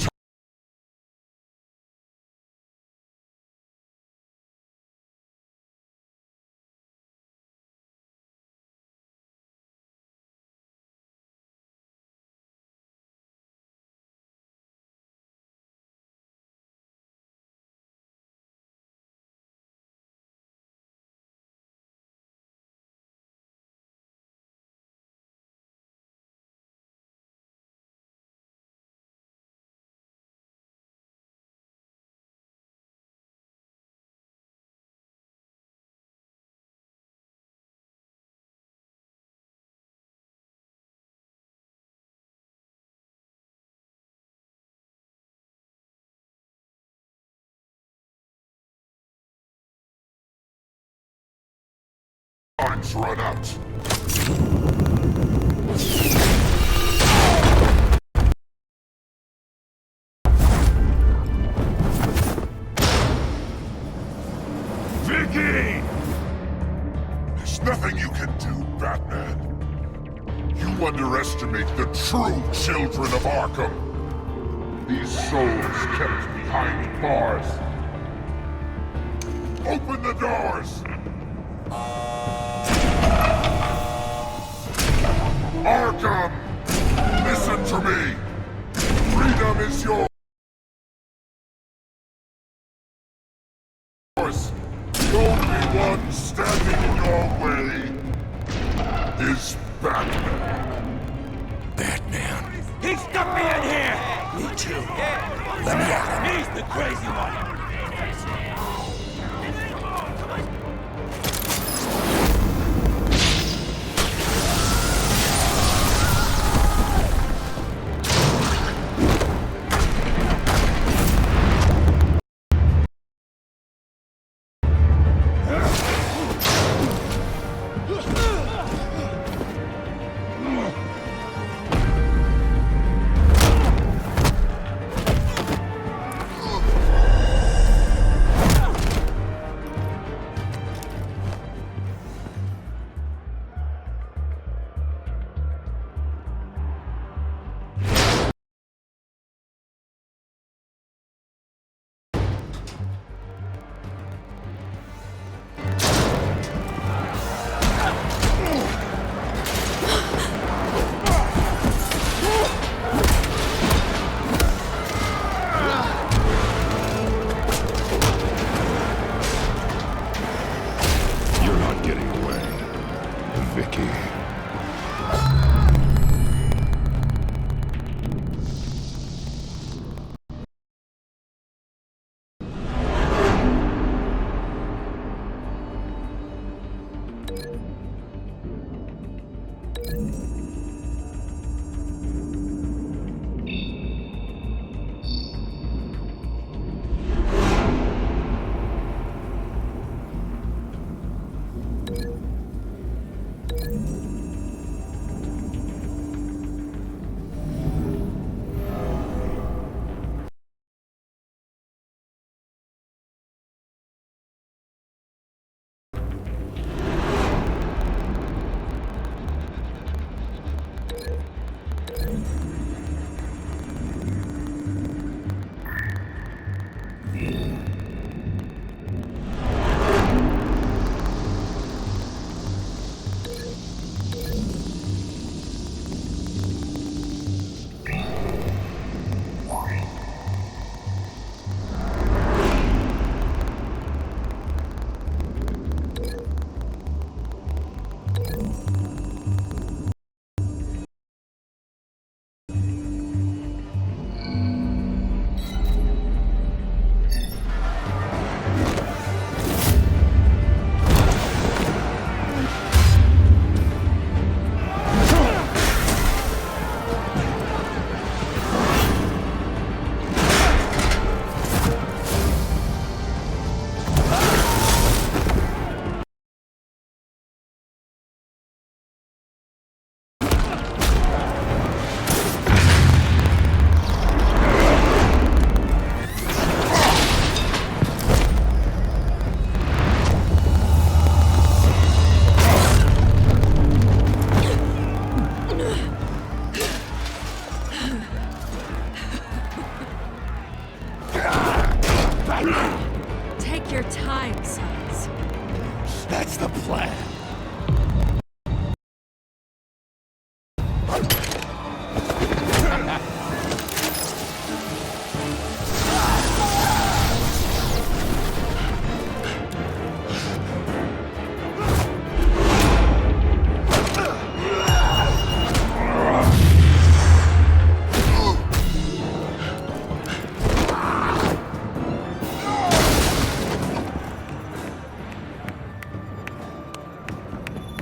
time's run out. Vicky! There's nothing you can do, Batman. You underestimate the true children of Arkham. These souls kept behind bars. Open the doors! Arkham! Listen to me! Freedom is yours! The only one standing in your way is Batman.
Batman. He stuck me in here! Me too. Let me out. He's the crazy one.
Take your time, sons.
That's the plan.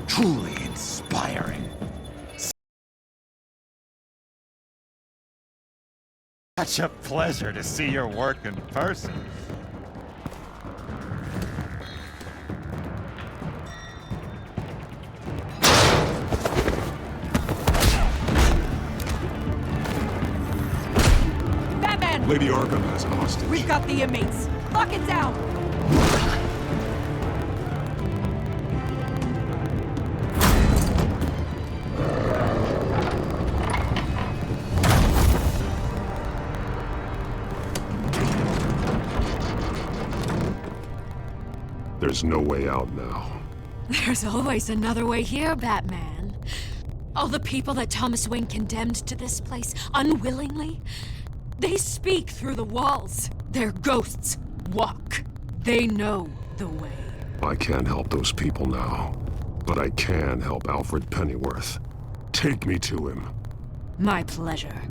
Truly inspiring. Such a pleasure to see your work in person.
Batman!
Lady Arkham has a hostage.
We've got the inmates. Lock it down!
There's no way out now.
There's always another way here, Batman. All the people that Thomas Wayne condemned to this place unwillingly, they speak through the walls. Their ghosts walk. They know the way.
I can't help those people now, but I can help Alfred Pennyworth. Take me to him.
My pleasure.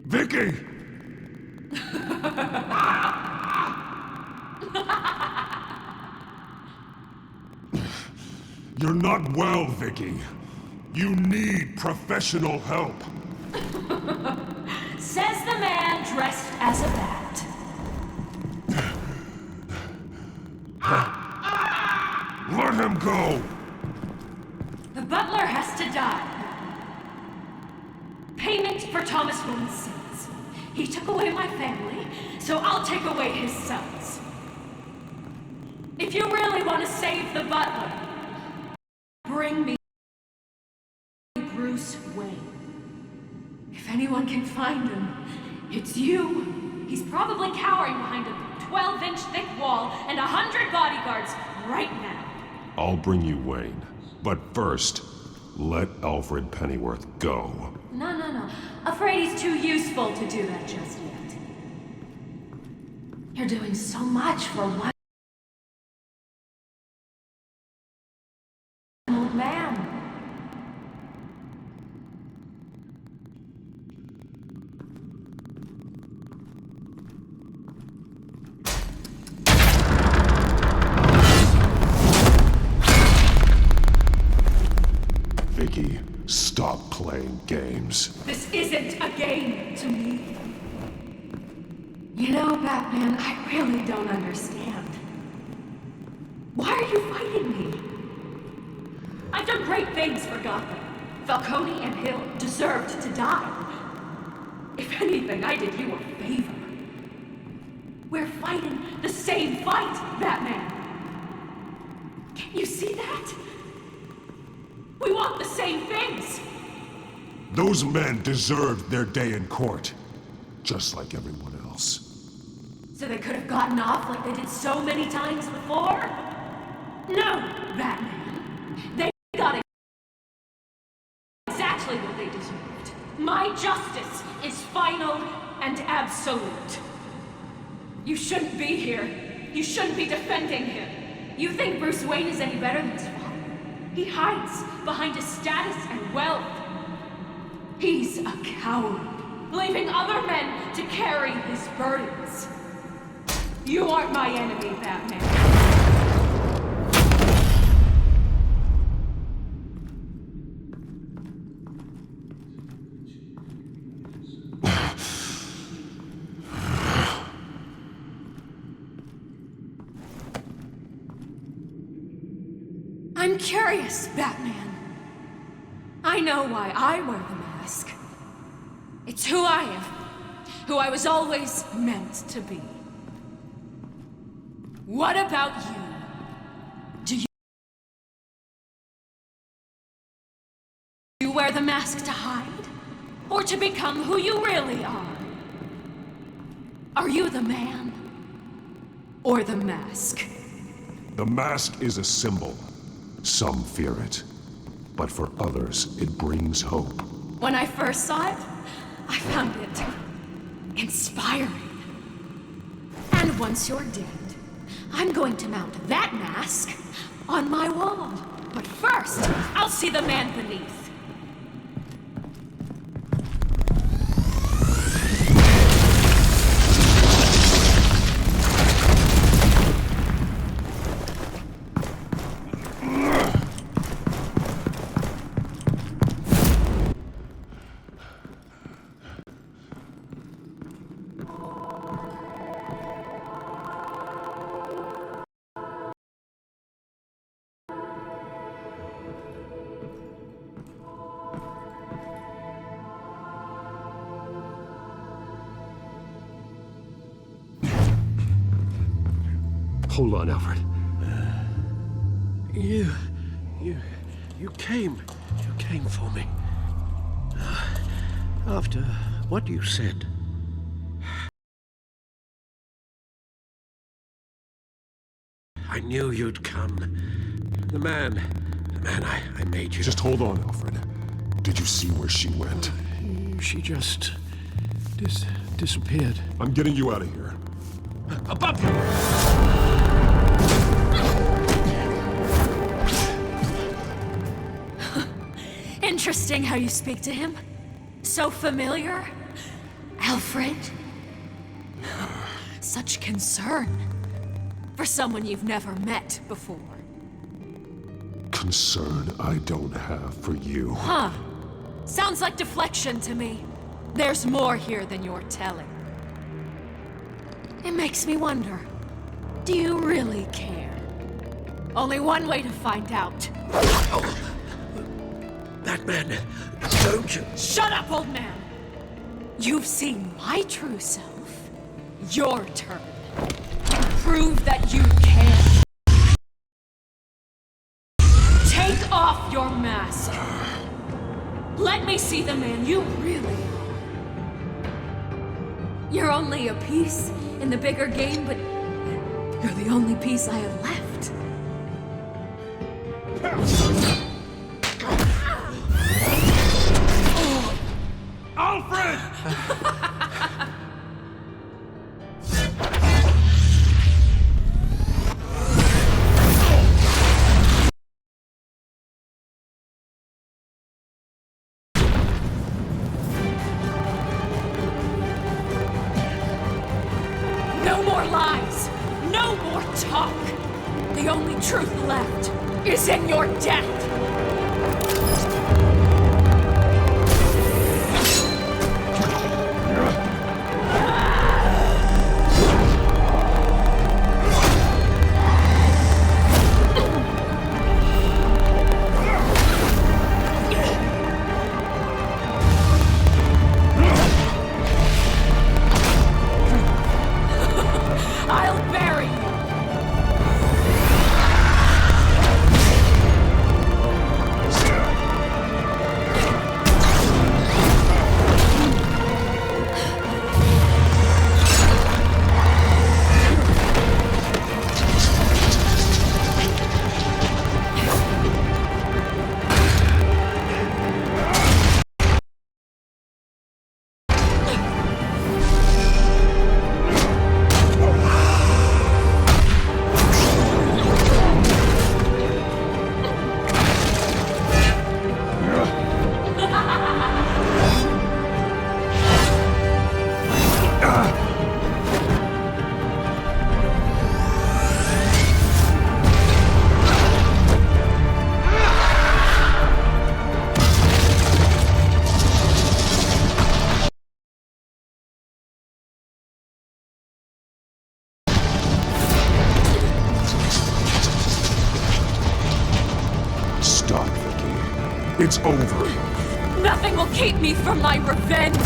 Vicky! You're not well, Vicky. You need professional help.
Says the man dressed as a bat.
Let him go!
The butler has to die. Payment for Thomas Wayne's sins. He took away my family, so I'll take away his sons. If you really want to save the butler, bring me Bruce Wayne. If anyone can find him, it's you. He's probably cowering behind a 12-inch thick wall and 100 bodyguards right now.
I'll bring you Wayne. But first, let Alfred Pennyworth go.
No. Afraid he's too useful to do that just yet. You're doing so much for one old man.
Vicky, stop playing games.
This isn't a game to me. You know, Batman, I really don't understand. Why are you fighting me? I've done great things for Gotham. Falcone and Hill deserved to die. If anything, I did you a favor. We're fighting the same fight, Batman. Can't you see that? We want the same things.
Those men deserved their day in court, just like everyone else.
So they could have gotten off like they did so many times before? No, Batman. They got exactly what they deserved. My justice is final and absolute. You shouldn't be here. You shouldn't be defending him. You think Bruce Wayne is any better than his father? He hides behind his status and wealth. He's a coward, leaving other men to carry his burdens. You aren't my enemy, Batman. I'm curious, Batman. I know why I wear the mask. It's who I am, who I was always meant to be. What about you? Do you wear the mask to hide? Or to become who you really are? Are you the man? Or the mask?
The mask is a symbol. Some fear it. But for others, it brings hope.
When I first saw it, I found it inspiring. And once you're dead, I'm going to mount that mask on my wall. But first, I'll see the man beneath.
Hold on, Alfred.
You came for me. After what you said. I knew you'd come. The man I made you.
Just hold on, Alfred. Did you see where she went?
She just disappeared.
I'm getting you out of here.
Above you!
Interesting how you speak to him. So familiar. Alfred. Such concern. For someone you've never met before.
Concern I don't have for you.
Huh. Sounds like deflection to me. There's more here than you're telling. It makes me wonder. Do you really care? Only one way to find out.
Batman, don't you...
Shut up, old man! You've seen my true self. Your turn. Prove that you can. Take off your mask. Let me see the man you really are. You're only a piece in the bigger game, but you're the only piece I have left.
Alfred!
No more lies! No more talk! The only truth left is in your death! I'll bury you!
It's over.
Nothing will keep me from my revenge!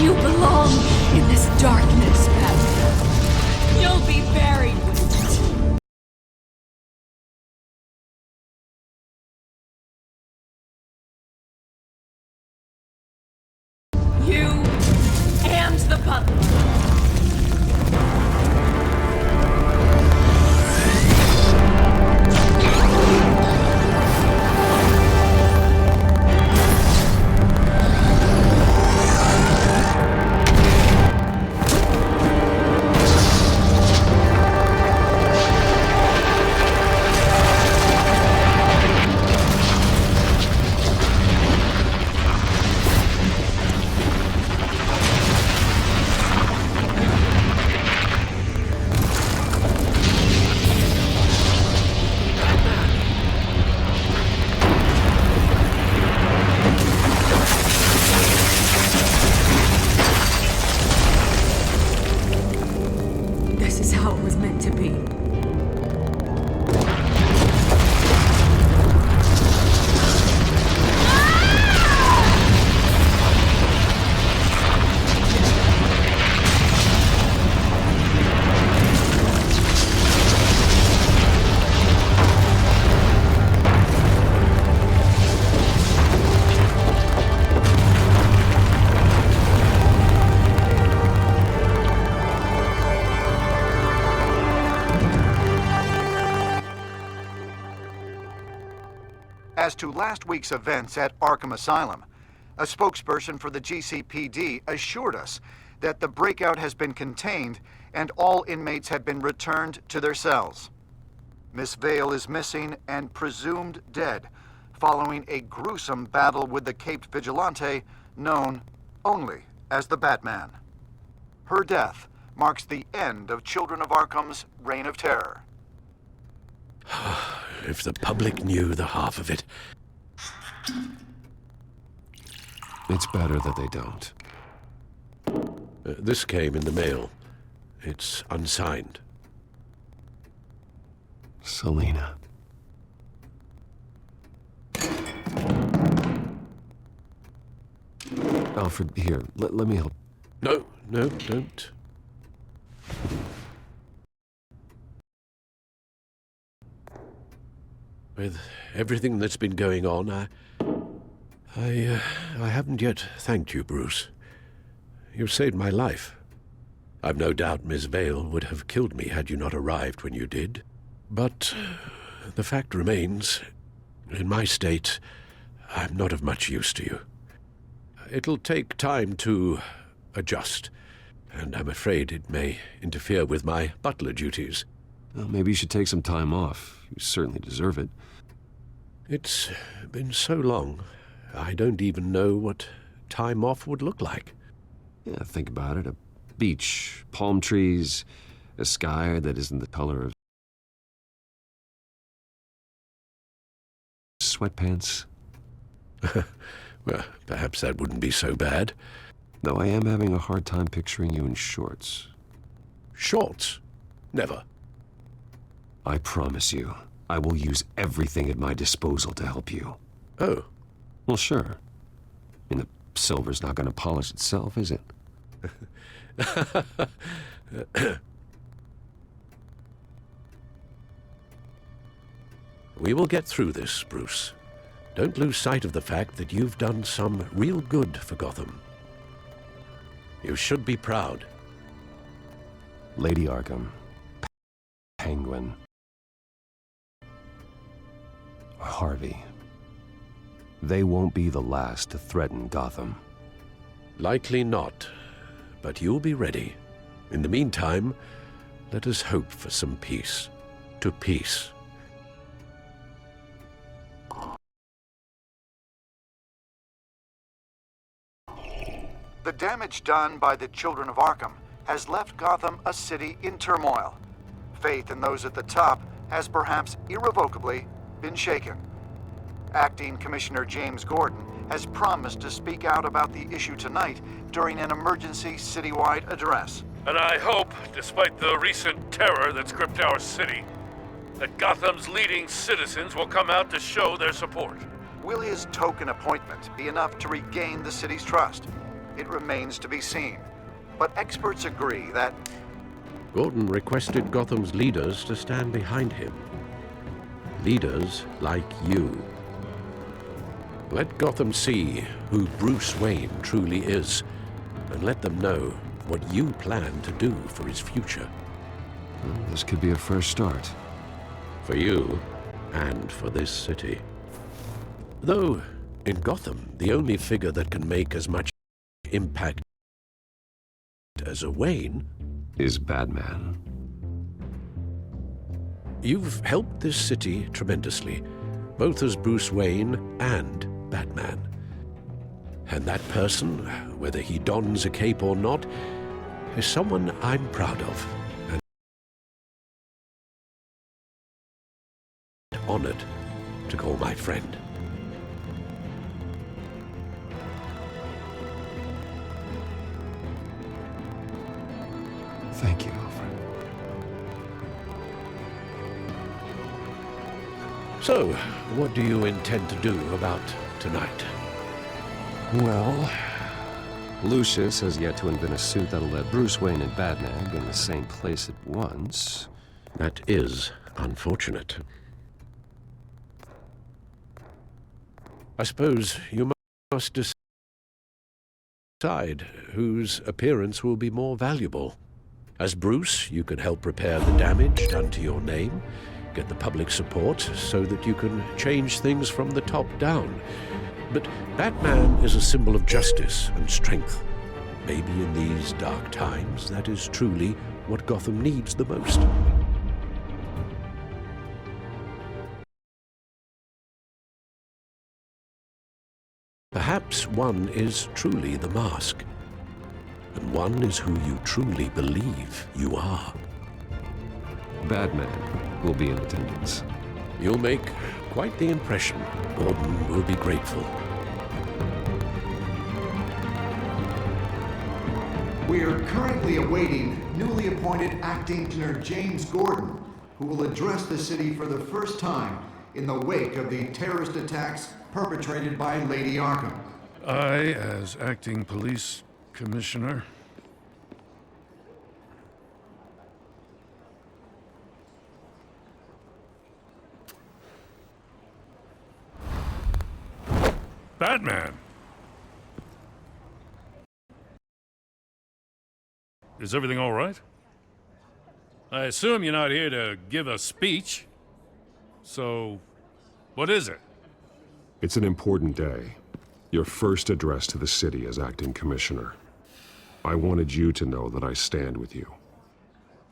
You belong in this darkness, Batman. You'll be buried with it. You and the butler. This is how it was meant to be.
As to last week's events at Arkham Asylum, a spokesperson for the GCPD assured us that the breakout has been contained and all inmates have been returned to their cells. Miss Vale is missing and presumed dead following a gruesome battle with the caped vigilante known only as the Batman. Her death marks the end of Children of Arkham's reign of terror.
If the public knew the half of it.
It's better that they don't.
This came in the mail. It's unsigned.
Selena. Alfred, here, let me help.
No, don't. With everything that's been going on, I haven't yet thanked you, Bruce. You saved my life. I've no doubt Miss Vale would have killed me had you not arrived when you did. But the fact remains, in my state, I'm not of much use to you. It'll take time to adjust, and I'm afraid it may interfere with my butler duties.
Well, maybe you should take some time off. You certainly deserve it.
It's been so long, I don't even know what time off would look like.
Yeah, think about it. A beach, palm trees, a sky that isn't the color of sweatpants.
Well, perhaps that wouldn't be so bad.
Though I am having a hard time picturing you in shorts.
Shorts? Never.
I promise you, I will use everything at my disposal to help you.
Oh.
Well, sure. In a
Silver's not going to polish itself, is it?
We will get through this, Bruce. Don't lose sight of the fact that you've done some real good for Gotham. You should be proud.
Lady Arkham, Penguin, Harvey. They won't be the last to threaten Gotham.
Likely not, but you'll be ready. In the meantime, let us hope for some peace. To peace.
The damage done by the children of Arkham has left Gotham a city in turmoil. Faith in those at the top has perhaps irrevocably been shaken. Acting Commissioner James Gordon has promised to speak out about the issue tonight during an emergency citywide address.
And I hope, despite the recent terror that's gripped our city, that Gotham's leading citizens will come out to show their support.
Will his token appointment be enough to regain the city's trust? It remains to be seen. But experts agree that
Gordon requested Gotham's leaders to stand behind him. Leaders like you. Let Gotham see who Bruce Wayne truly is, and let them know what you plan to do for his future.
Well, this could be a first start.
For you, and for this city. Though, in Gotham, the only figure that can make as much impact as a Wayne
is Batman.
You've helped this city tremendously, both as Bruce Wayne and Batman. And that person, whether he dons a cape or not, is someone I'm proud of and honored to call my friend.
Thank you, Alfred.
So, what do you intend to do about tonight?
Well, Lucius has yet to invent a suit that'll let Bruce Wayne and Batman be in the same place at once.
That is unfortunate. I suppose you must decide whose appearance will be more valuable. As Bruce, you can help repair the damage done to your name, get the public support so that you can change things from the top down. But Batman is a symbol of justice and strength. Maybe in these dark times, that is truly what Gotham needs the most. Perhaps one is truly the mask, and one is who you truly believe you are.
Batman will be in attendance.
You'll make quite the impression. Gordon will be grateful.
we are currently awaiting newly appointed Acting Commissioner James Gordon, who will address the city for the first time in the wake of the terrorist attacks perpetrated by Lady Arkham.
I, as acting police commissioner, Batman! Is everything all right? I assume you're not here to give a speech. So, what is it?
It's an important day. Your first address to the city as acting commissioner. I wanted you to know that I stand with you.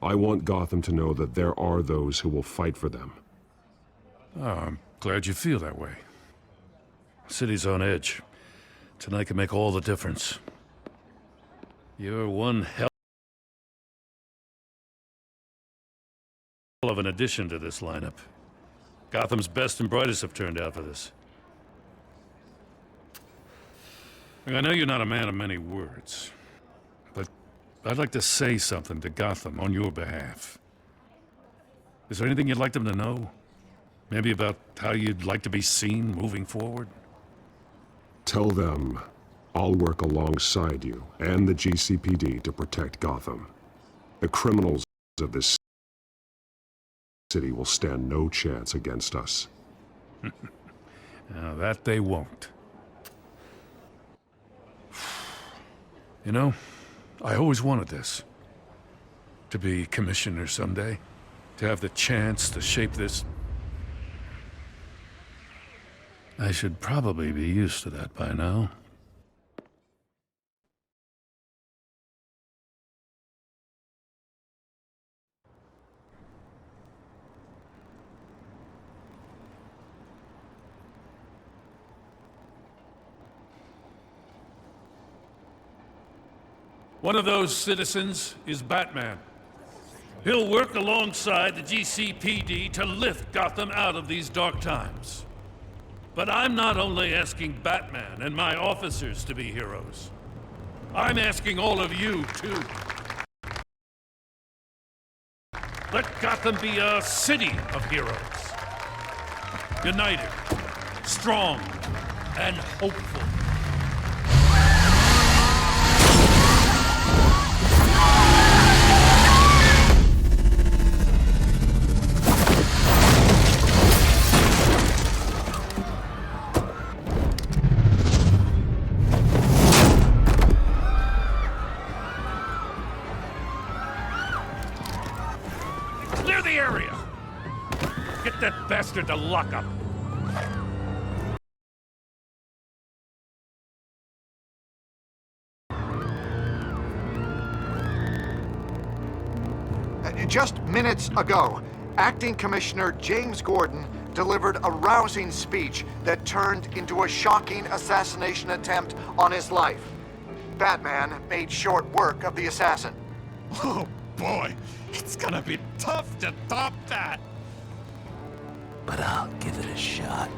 I want Gotham to know that there are those who will fight for them.
Oh, I'm glad you feel that way. The city's on edge. Tonight can make all the difference. You're one hell of an addition to this lineup. Gotham's best and brightest have turned out for this. I know you're not a man of many words, but I'd like to say something to Gotham on your behalf. Is there anything you'd like them to know? Maybe about how you'd like to be seen moving forward?
Tell them I'll work alongside you and the GCPD to protect Gotham. The criminals of this city will stand no chance against us.
Now, that they won't. You know, I always wanted this. To be commissioner someday. To have the chance to shape this. I should probably be used to that by now. One of those citizens is Batman. He'll work alongside the GCPD to lift Gotham out of these dark times. But I'm not only asking Batman and my officers to be heroes. I'm asking all of you, too. Let Gotham be a city of heroes. United, strong, and hopeful. Clear the area! Get that bastard to lock up!
Just minutes ago, Acting Commissioner James Gordon delivered a rousing speech that turned into a shocking assassination attempt on his life. Batman made short work of the assassin.
Oh boy, it's gonna be tough to top that. But I'll give it a shot.